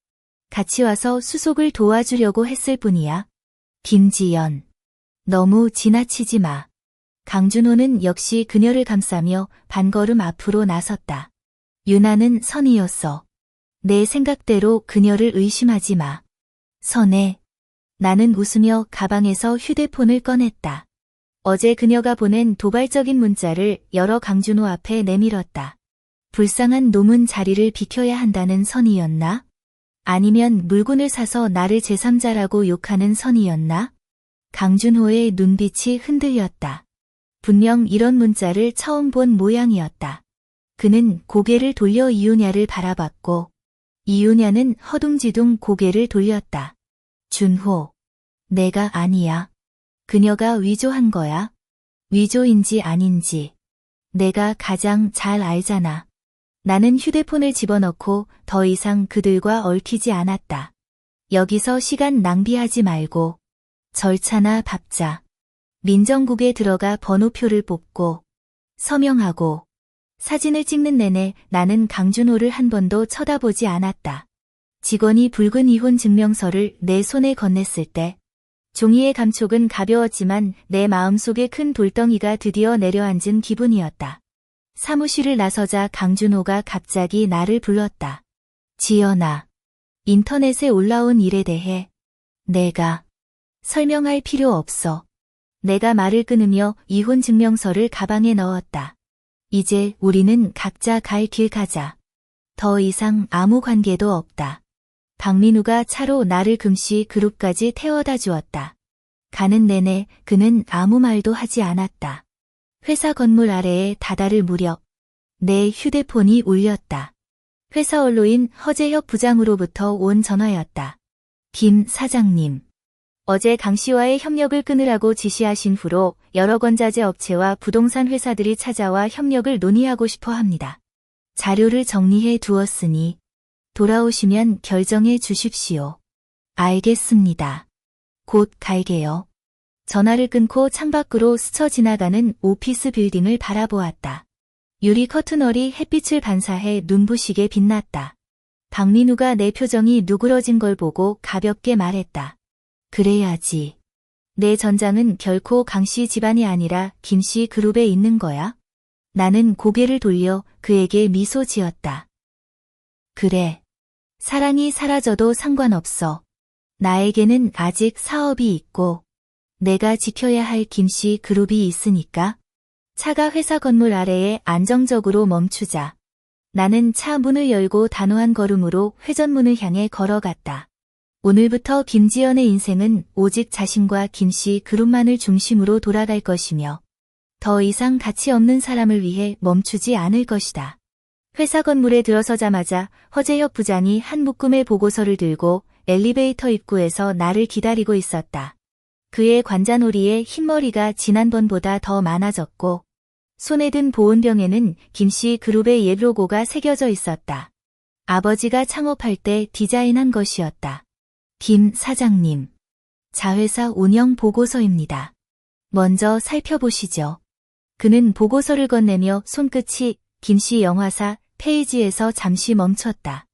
같이 와서 수속을 도와주려고 했을 뿐이야. 김지연, 너무 지나치지 마. 강준호는 역시 그녀를 감싸며 반걸음 앞으로 나섰다. 윤아는 선이었어. 내 생각대로 그녀를 의심하지 마. 선해. 나는 웃으며 가방에서 휴대폰을 꺼냈다. 어제 그녀가 보낸 도발적인 문자를 열어 강준호 앞에 내밀었다. 불쌍한 놈은 자리를 비켜야 한다는 선이었나? 아니면 물건을 사서 나를 제3자라고 욕하는 선이었나? 강준호의 눈빛이 흔들렸다. 분명 이런 문자를 처음 본 모양이었다. 그는 고개를 돌려 이윤야를 바라봤고 이윤야는 허둥지둥 고개를 돌렸다. 준호, 내가 아니야. 그녀가 위조한 거야. 위조인지 아닌지 내가 가장 잘 알잖아. 나는 휴대폰을 집어넣고 더 이상 그들과 얽히지 않았다. 여기서 시간 낭비하지 말고 절차나 밟자. 민정국에 들어가 번호표를 뽑고 서명하고 사진을 찍는 내내 나는 강준호를 한 번도 쳐다보지 않았다. 직원이 붉은 이혼 증명서를 내 손에 건넸을 때 종이의 감촉은 가벼웠지만 내 마음속에 큰 돌덩이가 드디어 내려앉은 기분이었다. 사무실을 나서자 강준호가 갑자기 나를 불렀다. 지연아, 인터넷에 올라온 일에 대해 내가 설명할 필요 없어. 내가 말을 끊으며 이혼 증명서를 가방에 넣었다. 이제 우리는 각자 갈 길 가자. 더 이상 아무 관계도 없다. 박민우가 차로 나를 금시 그룹까지 태워다 주었다. 가는 내내 그는 아무 말도 하지 않았다. 회사 건물 아래에 다다를 무렵 내 휴대폰이 울렸다. 회사 원로인 허재혁 부장으로부터 온 전화였다. 김 사장님. 어제 강 씨와의 협력을 끊으라고 지시하신 후로 여러 원자재 업체와 부동산 회사들이 찾아와 협력을 논의하고 싶어 합니다. 자료를 정리해 두었으니 돌아오시면 결정해 주십시오. 알겠습니다. 곧 갈게요. 전화를 끊고 창밖으로 스쳐 지나가는 오피스 빌딩을 바라보았다. 유리 커튼월이 햇빛을 반사해 눈부시게 빛났다. 박민우가 내 표정이 누그러진 걸 보고 가볍게 말했다. 그래야지. 내 전장은 결코 강씨 집안이 아니라 김씨 그룹에 있는 거야? 나는 고개를 돌려 그에게 미소 지었다. 그래. 사랑이 사라져도 상관없어. 나에게는 아직 사업이 있고 내가 지켜야 할 김씨 그룹이 있으니까. 차가 회사 건물 아래에 안정적으로 멈추자. 나는 차 문을 열고 단호한 걸음으로 회전문을 향해 걸어갔다. 오늘부터 김지연의 인생은 오직 자신과 김씨 그룹만을 중심으로 돌아갈 것이며 더 이상 가치 없는 사람을 위해 멈추지 않을 것이다. 회사 건물에 들어서자마자 허재혁 부장이 한 묶음의 보고서를 들고 엘리베이터 입구에서 나를 기다리고 있었다. 그의 관자놀이에 흰머리가 지난번보다 더 많아졌고 손에 든 보온병에는 김씨 그룹의 옛 로고가 새겨져 있었다. 아버지가 창업할 때 디자인한 것이었다. 김 사장님. 자회사 운영 보고서입니다. 먼저 살펴보시죠. 그는 보고서를 건네며 손끝이 김씨 영화사 페이지에서 잠시 멈췄다.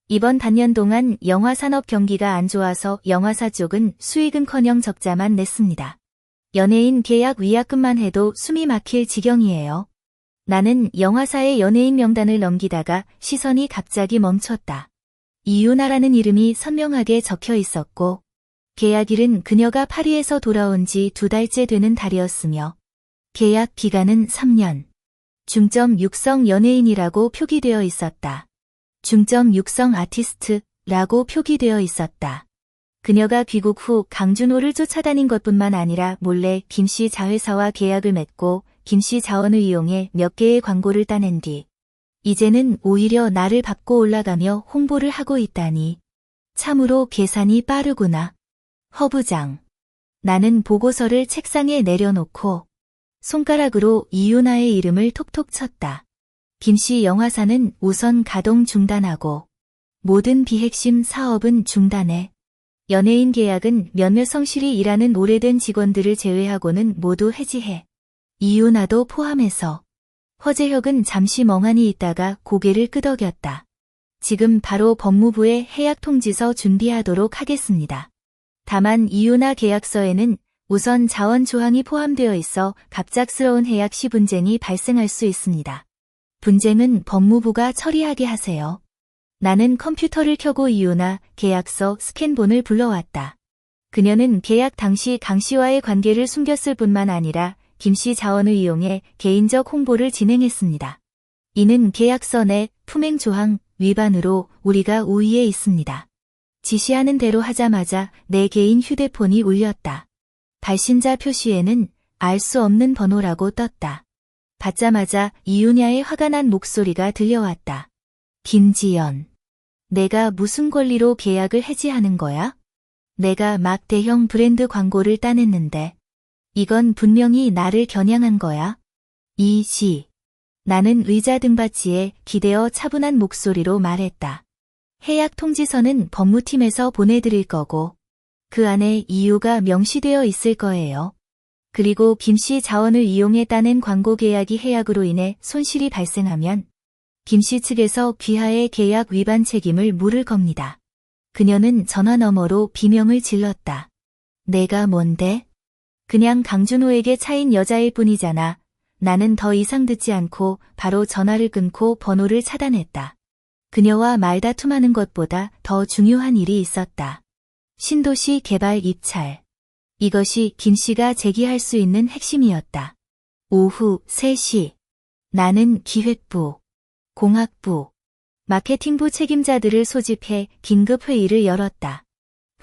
이번 반년 동안 영화 산업 경기가 안 좋아서 영화사 쪽은 수익은커녕 적자만 냈습니다. 연예인 계약 위약금만 해도 숨이 막힐 지경이에요. 나는 영화사의 연예인 명단을 넘기다가 시선이 갑자기 멈췄다. 이유나라는 이름이 선명하게 적혀 있었고 계약일은 그녀가 파리에서 돌아온 지 2달째 되는 달이었으며 계약 기간은 3년. 중점 육성 연예인이라고 표기되어 있었다. 중점 육성 아티스트라고 표기되어 있었다. 그녀가 귀국 후 강준호를 쫓아다닌 것뿐만 아니라 몰래 김씨 자회사와 계약을 맺고 김씨 자원을 이용해 몇 개의 광고를 따낸 뒤 이제는 오히려 나를 밟고 올라가며 홍보를 하고 있다니. 참으로 계산이 빠르구나. 허 부장. 나는 보고서를 책상에 내려놓고 손가락으로 이유나의 이름을 톡톡 쳤다. 김씨 영화사는 우선 가동 중단하고 모든 비핵심 사업은 중단해. 연예인 계약은 몇몇 성실히 일하는 오래된 직원들을 제외하고는 모두 해지해. 이유나도 포함해서. 허재혁은 잠시 멍하니 있다가 고개를 끄덕였다. 지금 바로 법무부에 해약 통지서 준비하도록 하겠습니다. 다만 이유나 계약서에는 우선 자원 조항이 포함되어 있어 갑작스러운 해약 시 분쟁이 발생할 수 있습니다. 분쟁은 법무부가 처리하게 하세요. 나는 컴퓨터를 켜고 이유나 계약서 스캔본을 불러왔다. 그녀는 계약 당시 강 씨와의 관계를 숨겼을 뿐만 아니라 김씨 자원을 이용해 개인적 홍보를 진행했습니다. 이는 계약서 내 품행 조항 위반으로 우리가 우위에 있습니다. 지시하는 대로 하자마자 내 개인 휴대폰이 울렸다. 발신자 표시에는 알 수 없는 번호라고 떴다. 받자마자 이유냐의 화가 난 목소리가 들려왔다. 김지연. 내가 무슨 권리로 계약을 해지하는 거야? 내가 막 대형 브랜드 광고를 따냈는데. 이건 분명히 나를 겨냥한 거야. 이시. 나는 의자 등받이에 기대어 차분한 목소리로 말했다. 해약 통지서는 법무팀에서 보내드릴 거고 그 안에 이유가 명시되어 있을 거예요. 그리고 김씨 자원을 이용해 따낸 광고 계약이 해약으로 인해 손실이 발생하면 김씨 측에서 귀하의 계약 위반 책임을 물을 겁니다. 그녀는 전화 너머로 비명을 질렀다. 내가 뭔데? 그냥 강준호에게 차인 여자일 뿐이잖아. 나는 더 이상 듣지 않고 바로 전화를 끊고 번호를 차단했다. 그녀와 말다툼하는 것보다 더 중요한 일이 있었다. 신도시 개발 입찰. 이것이 김씨가 제기할 수 있는 핵심이었다. 오후 3시. 나는 기획부, 공학부, 마케팅부 책임자들을 소집해 긴급 회의를 열었다.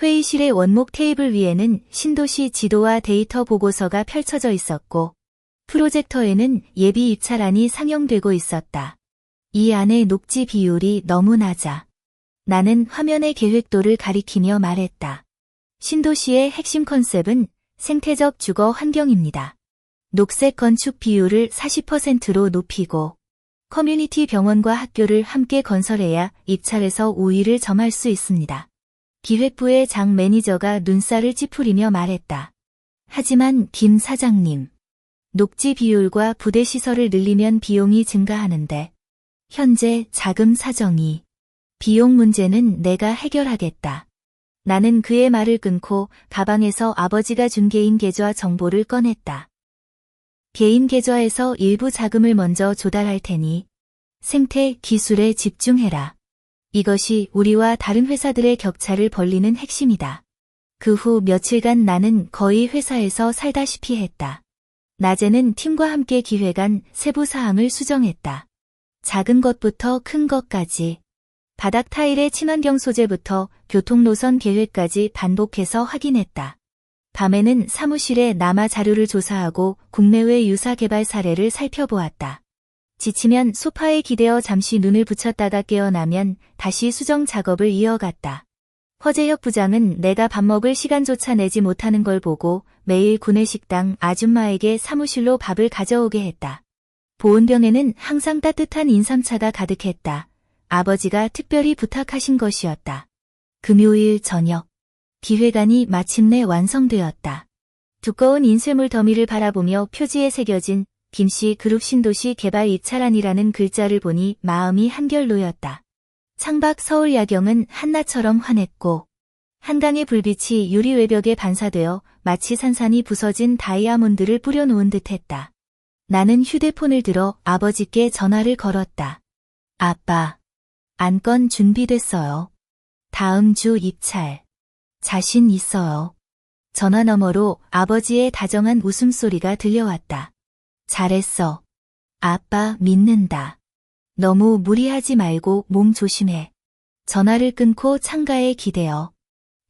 회의실의 원목 테이블 위에는 신도시 지도와 데이터 보고서가 펼쳐져 있었고 프로젝터에는 예비 입찰안이 상영되고 있었다. 이 안의 녹지 비율이 너무 낮아. 나는 화면의 계획도를 가리키며 말했다. 신도시의 핵심 컨셉은 생태적 주거 환경입니다. 녹색 건축 비율을 40%로 높이고 커뮤니티 병원과 학교를 함께 건설해야 입찰에서 우위를 점할 수 있습니다. 기획부의 장 매니저가 눈살을 찌푸리며 말했다. 하지만 김 사장님, 녹지 비율과 부대 시설을 늘리면 비용이 증가하는데 현재 자금 사정이 비용 문제는 내가 해결하겠다. 나는 그의 말을 끊고 가방에서 아버지가 준 개인 계좌 정보를 꺼냈다. 개인 계좌에서 일부 자금을 먼저 조달할 테니 생태 기술에 집중해라. 이것이 우리와 다른 회사들의 격차를 벌리는 핵심이다. 그 후 며칠간 나는 거의 회사에서 살다시피 했다. 낮에는 팀과 함께 기획안 세부 사항을 수정했다. 작은 것부터 큰 것까지. 바닥 타일의 친환경 소재부터 교통노선 계획까지 반복해서 확인했다. 밤에는 사무실에 남아 자료를 조사하고 국내외 유사 개발 사례를 살펴보았다. 지치면 소파에 기대어 잠시 눈을 붙였다가 깨어나면 다시 수정 작업을 이어갔다. 허재혁 부장은 내가 밥 먹을 시간조차 내지 못하는 걸 보고 매일 구내식당 아줌마에게 사무실로 밥을 가져오게 했다. 보온병에는 항상 따뜻한 인삼차가 가득했다. 아버지가 특별히 부탁하신 것이었다. 금요일 저녁, 기획안이 마침내 완성되었다. 두꺼운 인쇄물 더미를 바라보며 표지에 새겨진 김씨 그룹 신도시 개발 입찰안이라는 글자를 보니 마음이 한결 놓였다. 창밖 서울 야경은 한낮처럼 환했고 한강의 불빛이 유리 외벽에 반사되어 마치 산산이 부서진 다이아몬드를 뿌려놓은 듯했다. 나는 휴대폰을 들어 아버지께 전화를 걸었다. 아빠, 안건 준비됐어요. 다음 주 입찰. 자신 있어요. 전화 너머로 아버지의 다정한 웃음소리가 들려왔다. 잘했어. 아빠 믿는다. 너무 무리하지 말고 몸 조심해. 전화를 끊고 창가에 기대어.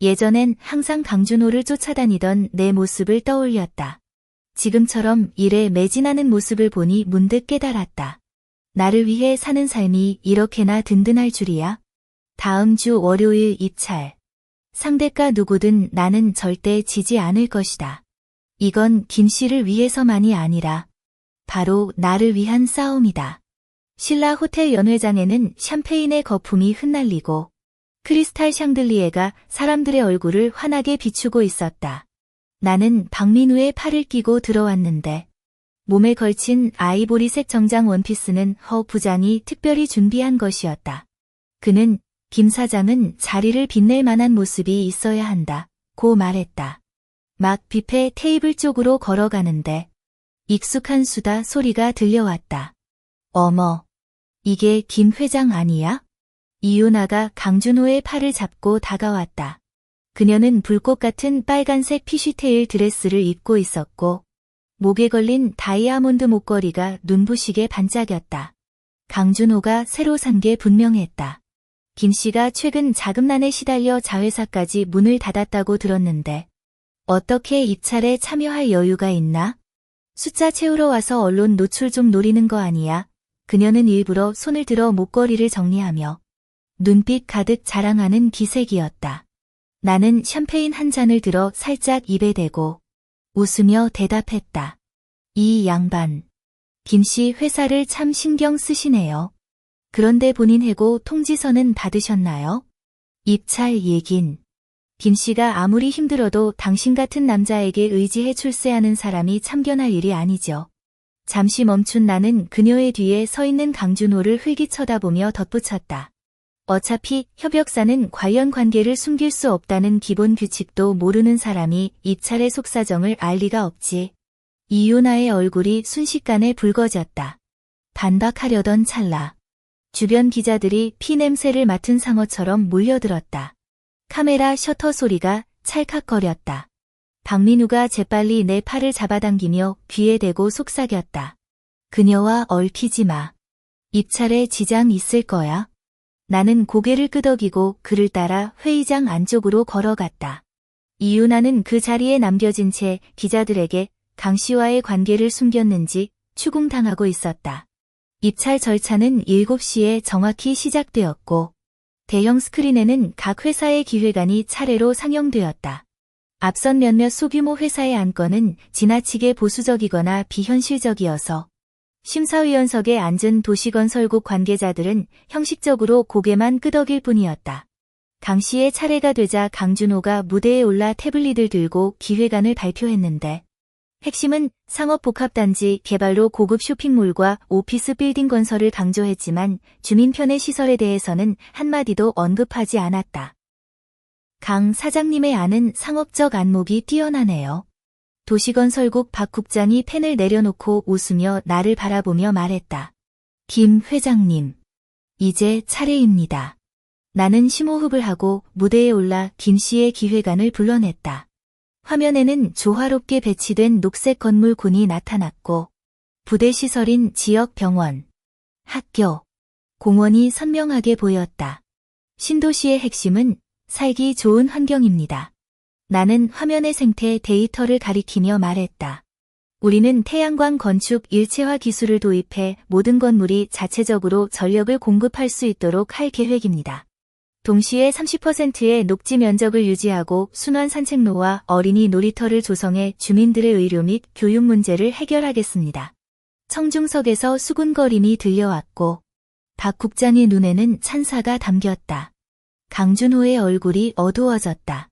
예전엔 항상 강준호를 쫓아다니던 내 모습을 떠올렸다. 지금처럼 일에 매진하는 모습을 보니 문득 깨달았다. 나를 위해 사는 삶이 이렇게나 든든할 줄이야. 다음 주 월요일 입찰. 상대가 누구든 나는 절대 지지 않을 것이다. 이건 김 씨를 위해서만이 아니라 바로 나를 위한 싸움이다. 신라 호텔 연회장에는 샴페인의 거품이 흩날리고 크리스탈 샹들리에가 사람들의 얼굴을 환하게 비추고 있었다. 나는 박민우의 팔을 끼고 들어왔는데 몸에 걸친 아이보리색 정장 원피스는 허 부장이 특별히 준비한 것이었다. 그는 김 사장은 자리를 빛낼 만한 모습이 있어야 한다. 고 말했다. 막 뷔페 테이블 쪽으로 걸어가는데 익숙한 수다 소리가 들려왔다. 어머, 이게 김 회장 아니야? 이윤아가 강준호의 팔을 잡고 다가왔다. 그녀는 불꽃 같은 빨간색 피쉬테일 드레스를 입고 있었고 목에 걸린 다이아몬드 목걸이가 눈부시게 반짝였다. 강준호가 새로 산 게 분명했다. 김 씨가 최근 자금난에 시달려 자회사까지 문을 닫았다고 들었는데 어떻게 입찰에 참여할 여유가 있나? 숫자 채우러 와서 언론 노출 좀 노리는 거 아니야? 그녀는 일부러 손을 들어 목걸이를 정리하며 눈빛 가득 자랑하는 기색이었다. 나는 샴페인 한 잔을 들어 살짝 입에 대고 웃으며 대답했다. 이 양반, 김씨 회사를 참 신경 쓰시네요. 그런데 본인 해고 통지서는 받으셨나요? 입찰 얘긴. 김씨가 아무리 힘들어도 당신 같은 남자에게 의지해 출세하는 사람이 참견할 일이 아니죠. 잠시 멈춘 나는 그녀의 뒤에 서 있는 강준호를 흘기 쳐다보며 덧붙였다. 어차피 협약사는 관련 관계를 숨길 수 없다는 기본 규칙도 모르는 사람이 입찰의 속사정을 알 리가 없지. 이윤아의 얼굴이 순식간에 붉어졌다. 반박하려던 찰나. 주변 기자들이 피냄새를 맡은 상어처럼 몰려들었다. 카메라 셔터 소리가 찰칵거렸다. 박민우가 재빨리 내 팔을 잡아당기며 귀에 대고 속삭였다. 그녀와 얽히지 마. 입찰에 지장 있을 거야. 나는 고개를 끄덕이고 그를 따라 회의장 안쪽으로 걸어갔다. 이윤아는 그 자리에 남겨진 채 기자들에게 강 씨와의 관계를 숨겼는지 추궁당하고 있었다. 입찰 절차는 7시에 정확히 시작되었고 대형 스크린에는 각 회사의 기획안이 차례로 상영되었다. 앞선 몇몇 소규모 회사의 안건은 지나치게 보수적이거나 비현실적이어서 심사위원석에 앉은 도시건설국 관계자들은 형식적으로 고개만 끄덕일 뿐이었다. 강 씨의 차례가 되자 강준호가 무대에 올라 태블릿을 들고 기획안을 발표했는데 핵심은 상업복합단지 개발로 고급 쇼핑몰과 오피스 빌딩 건설을 강조했지만 주민 편의 시설에 대해서는 한마디도 언급하지 않았다. 강 사장님의 안은 상업적 안목이 뛰어나네요. 도시건설국 박 국장이 펜을 내려놓고 웃으며 나를 바라보며 말했다. 김 회장님, 이제 차례입니다. 나는 심호흡을 하고 무대에 올라 김 씨의 기획안을 불러냈다. 화면에는 조화롭게 배치된 녹색 건물군이 나타났고 부대 시설인 지역 병원, 학교, 공원이 선명하게 보였다. 신도시의 핵심은 살기 좋은 환경입니다. 나는 화면의 생태 데이터를 가리키며 말했다. 우리는 태양광 건축 일체화 기술을 도입해 모든 건물이 자체적으로 전력을 공급할 수 있도록 할 계획입니다. 동시에 30%의 녹지 면적을 유지하고 순환 산책로와 어린이 놀이터를 조성해 주민들의 의료 및 교육 문제를 해결하겠습니다. 청중석에서 수군거림이 들려왔고 박 국장의 눈에는 찬사가 담겼다. 강준호의 얼굴이 어두워졌다.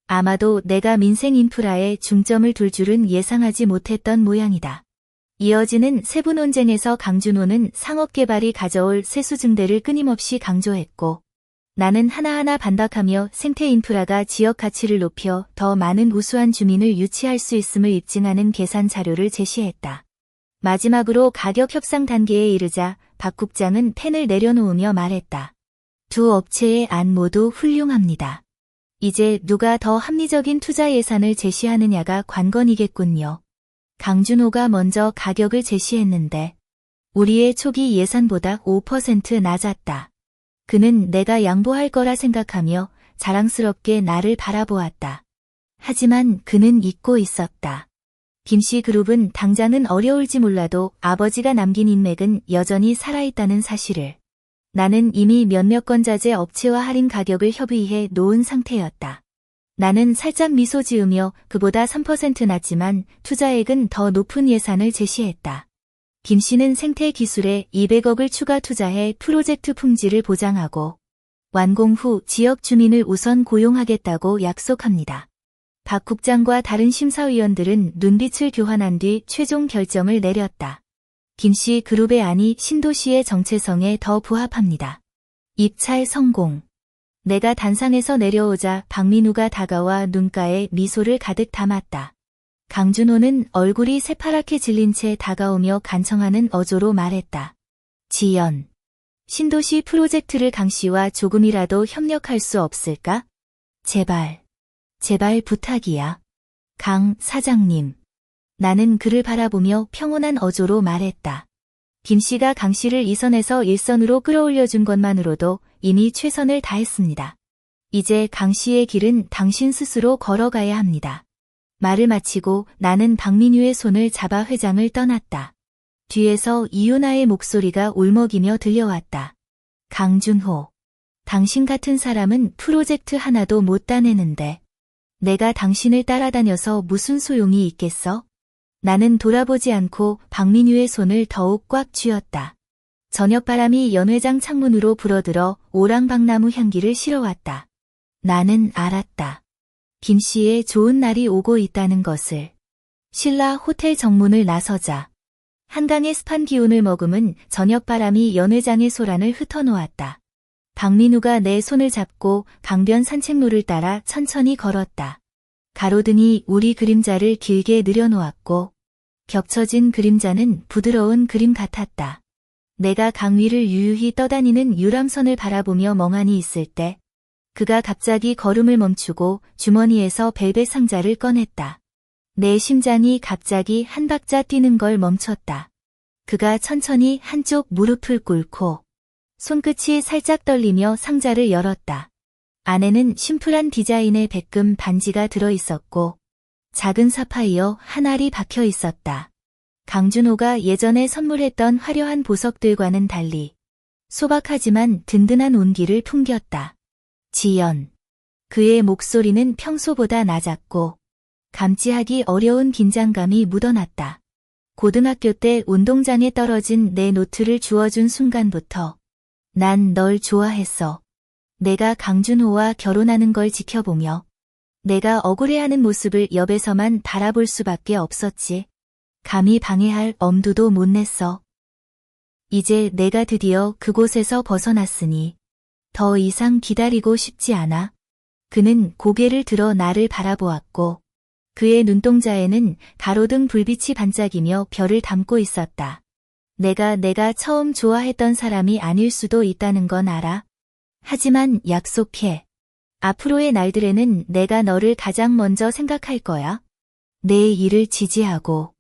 아마도 내가 민생 인프라에 중점을 둘 줄은 예상하지 못했던 모양이다. 이어지는 세부 논쟁에서 강준호는 상업개발이 가져올 세수 증대를 끊임없이 강조했고 나는 하나하나 반박하며 생태 인프라가 지역 가치를 높여 더 많은 우수한 주민을 유치할 수 있음을 입증하는 계산 자료를 제시했다. 마지막으로 가격 협상 단계에 이르자 박 국장은 펜을 내려놓으며 말했다. 두 업체의 안 모두 훌륭합니다. 이제 누가 더 합리적인 투자 예산을 제시하느냐가 관건이겠군요. 강준호가 먼저 가격을 제시했는데 우리의 초기 예산보다 5% 낮았다. 그는 내가 양보할 거라 생각하며 자랑스럽게 나를 바라보았다. 하지만 그는 잊고 있었다. 김씨 그룹은 당장은 어려울지 몰라도 아버지가 남긴 인맥은 여전히 살아있다는 사실을. 나는 이미 몇몇 건자재 업체와 할인 가격을 협의해 놓은 상태였다. 나는 살짝 미소 지으며 그보다 3% 낮지만 투자액은 더 높은 예산을 제시했다. 김 씨는 생태 기술에 200억을 추가 투자해 프로젝트 품질을 보장하고 완공 후 지역 주민을 우선 고용하겠다고 약속합니다. 박 국장과 다른 심사위원들은 눈빛을 교환한 뒤 최종 결정을 내렸다. 김 씨 그룹의 안이 신도시의 정체성에 더 부합합니다. 입찰 성공. 내가 단상에서 내려오자 박민우가 다가와 눈가에 미소를 가득 담았다. 강준호는 얼굴이 새파랗게 질린 채 다가오며 간청하는 어조로 말했다. 지연. 신도시 프로젝트를 강 씨와 조금이라도 협력할 수 없을까? 제발. 제발 부탁이야. 강 사장님. 나는 그를 바라보며 평온한 어조로 말했다. 김 씨가 강 씨를 2선에서 1선으로 끌어올려준 것만으로도 이미 최선을 다했습니다. 이제 강 씨의 길은 당신 스스로 걸어가야 합니다. 말을 마치고 나는 박민유의 손을 잡아 회장을 떠났다. 뒤에서 이윤아의 목소리가 울먹이며 들려왔다. 강준호. 당신 같은 사람은 프로젝트 하나도 못 따내는데 내가 당신을 따라다녀서 무슨 소용이 있겠어? 나는 돌아보지 않고 박민유의 손을 더욱 꽉 쥐었다. 저녁바람이 연회장 창문으로 불어들어 오랑박나무 향기를 실어왔다. 나는 알았다. 김 씨의 좋은 날이 오고 있다는 것을. 신라 호텔 정문을 나서자 한강의 습한 기운을 머금은 저녁바람이 연회장의 소란을 흩어놓았다. 박민우가 내 손을 잡고 강변 산책로를 따라 천천히 걸었다. 가로등이 우리 그림자를 길게 늘여놓았고 겹쳐진 그림자는 부드러운 그림 같았다. 내가 강 위를 유유히 떠다니는 유람선을 바라보며 멍하니 있을 때 그가 갑자기 걸음을 멈추고 주머니에서 벨벳 상자를 꺼냈다. 내 심장이 갑자기 한 박자 뛰는 걸 멈췄다. 그가 천천히 한쪽 무릎을 꿇고 손끝이 살짝 떨리며 상자를 열었다. 안에는 심플한 디자인의 백금 반지가 들어있었고 작은 사파이어 한 알이 박혀 있었다. 강준호가 예전에 선물했던 화려한 보석들과는 달리 소박하지만 든든한 온기를 풍겼다. 지연. 그의 목소리는 평소보다 낮았고 감지하기 어려운 긴장감이 묻어났다. 고등학교 때 운동장에 떨어진 내 노트를 주워준 순간부터 난 널 좋아했어. 내가 강준호와 결혼하는 걸 지켜보며 내가 억울해하는 모습을 옆에서만 바라볼 수밖에 없었지. 감히 방해할 엄두도 못 냈어. 이제 내가 드디어 그곳에서 벗어났으니 더 이상 기다리고 싶지 않아. 그는 고개를 들어 나를 바라보았고 그의 눈동자에는 가로등 불빛이 반짝이며 별을 담고 있었다. 내가 처음 좋아했던 사람이 아닐 수도 있다는 건 알아. 하지만 약속해. 앞으로의 날들에는 내가 너를 가장 먼저 생각할 거야. 내 일을 지지하고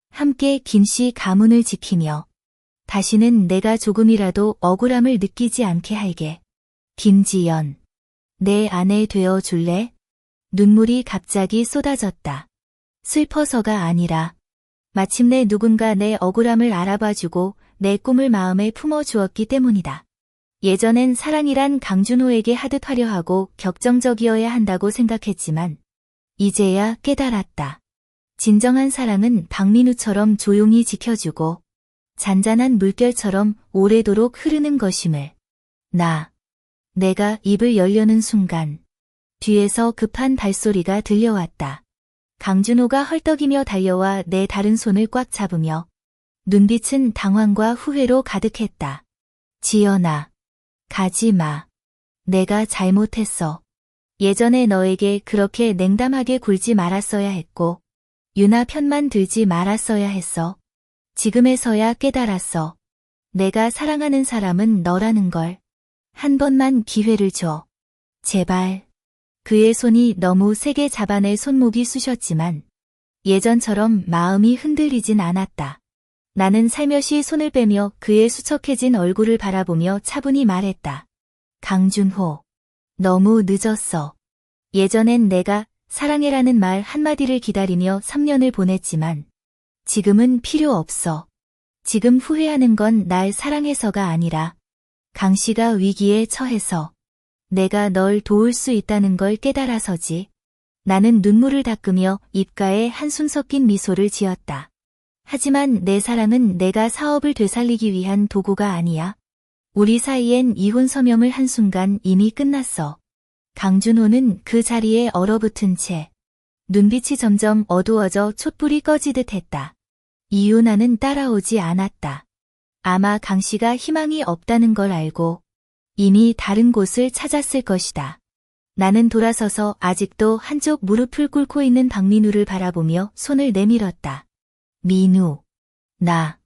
함께 김씨 가문을 지키며 다시는 내가 조금이라도 억울함을 느끼지 않게 할게. 김지연. 내 아내 되어 줄래? 눈물이 갑자기 쏟아졌다. 슬퍼서가 아니라 마침내 누군가 내 억울함을 알아봐주고 내 꿈을 마음에 품어주었기 때문이다. 예전엔 사랑이란 강준호에게 하듯 화려하고 격정적이어야 한다고 생각했지만 이제야 깨달았다. 진정한 사랑은 박민우처럼 조용히 지켜주고 잔잔한 물결처럼 오래도록 흐르는 것임을. 내가 입을 열려는 순간 뒤에서 급한 발소리가 들려왔다. 강준호가 헐떡이며 달려와 내 다른 손을 꽉 잡으며 눈빛은 당황과 후회로 가득했다. 지연아, 가지 마. 내가 잘못했어. 예전에 너에게 그렇게 냉담하게 굴지 말았어야 했고 유나 편만 들지 말았어야 했어. 지금에서야 깨달았어. 내가 사랑하는 사람은 너라는 걸. 한 번만 기회를 줘. 제발. 그의 손이 너무 세게 잡아 내 손목이 쑤셨지만 예전처럼 마음이 흔들리진 않았다. 나는 살며시 손을 빼며 그의 수척해진 얼굴을 바라보며 차분히 말했다. 강준호, 너무 늦었어. 예전엔 내가 사랑해라는 말 한마디를 기다리며 3년을 보냈지만 지금은 필요 없어. 지금 후회하는 건 날 사랑해서가 아니라 강씨가 위기에 처해서 내가 널 도울 수 있다는 걸 깨달아서지. 나는 눈물을 닦으며 입가에 한숨 섞인 미소를 지었다. 하지만 내 사랑은 내가 사업을 되살리기 위한 도구가 아니야. 우리 사이엔 이혼 서명을 한 순간 이미 끝났어. 강준호는 그 자리에 얼어붙은 채 눈빛이 점점 어두워져 촛불이 꺼지듯 했다. 이유나는 따라오지 않았다. 아마 강씨가 희망이 없다는 걸 알고 이미 다른 곳을 찾았을 것이다. 나는 돌아서서 아직도 한쪽 무릎을 꿇고 있는 박민우를 바라보며 손을 내밀었다. 민우, 나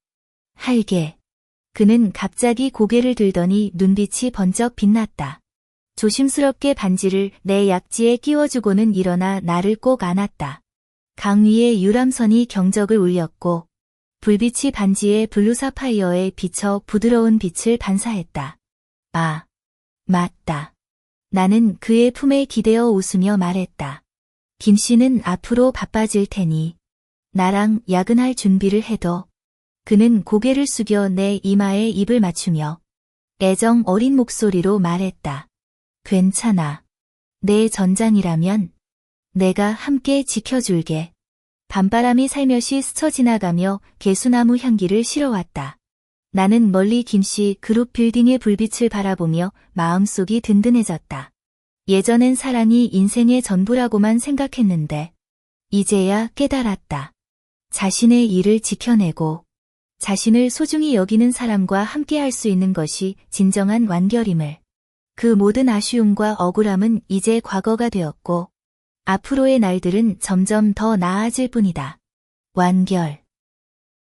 할게. 그는 갑자기 고개를 들더니 눈빛이 번쩍 빛났다. 조심스럽게 반지를 내 약지에 끼워주고는 일어나 나를 꼭 안았다. 강 위에 유람선이 경적을 울렸고 불빛이 반지의 블루 사파이어에 비쳐 부드러운 빛을 반사했다. 아, 맞다. 나는 그의 품에 기대어 웃으며 말했다. 김씨는 앞으로 바빠질 테니 나랑 야근할 준비를 해둬. 그는 고개를 숙여 내 이마에 입을 맞추며 애정 어린 목소리로 말했다. 괜찮아. 내 전장이라면 내가 함께 지켜줄게. 밤바람이 살며시 스쳐 지나가며 개수나무 향기를 실어왔다. 나는 멀리 김씨 그룹 빌딩의 불빛을 바라보며 마음속이 든든해졌다. 예전엔 사랑이 인생의 전부라고만 생각했는데 이제야 깨달았다. 자신의 일을 지켜내고 자신을 소중히 여기는 사람과 함께 할 수 있는 것이 진정한 완결임을. 그 모든 아쉬움과 억울함은 이제 과거가 되었고 앞으로의 날들은 점점 더 나아질 뿐이다. 완결.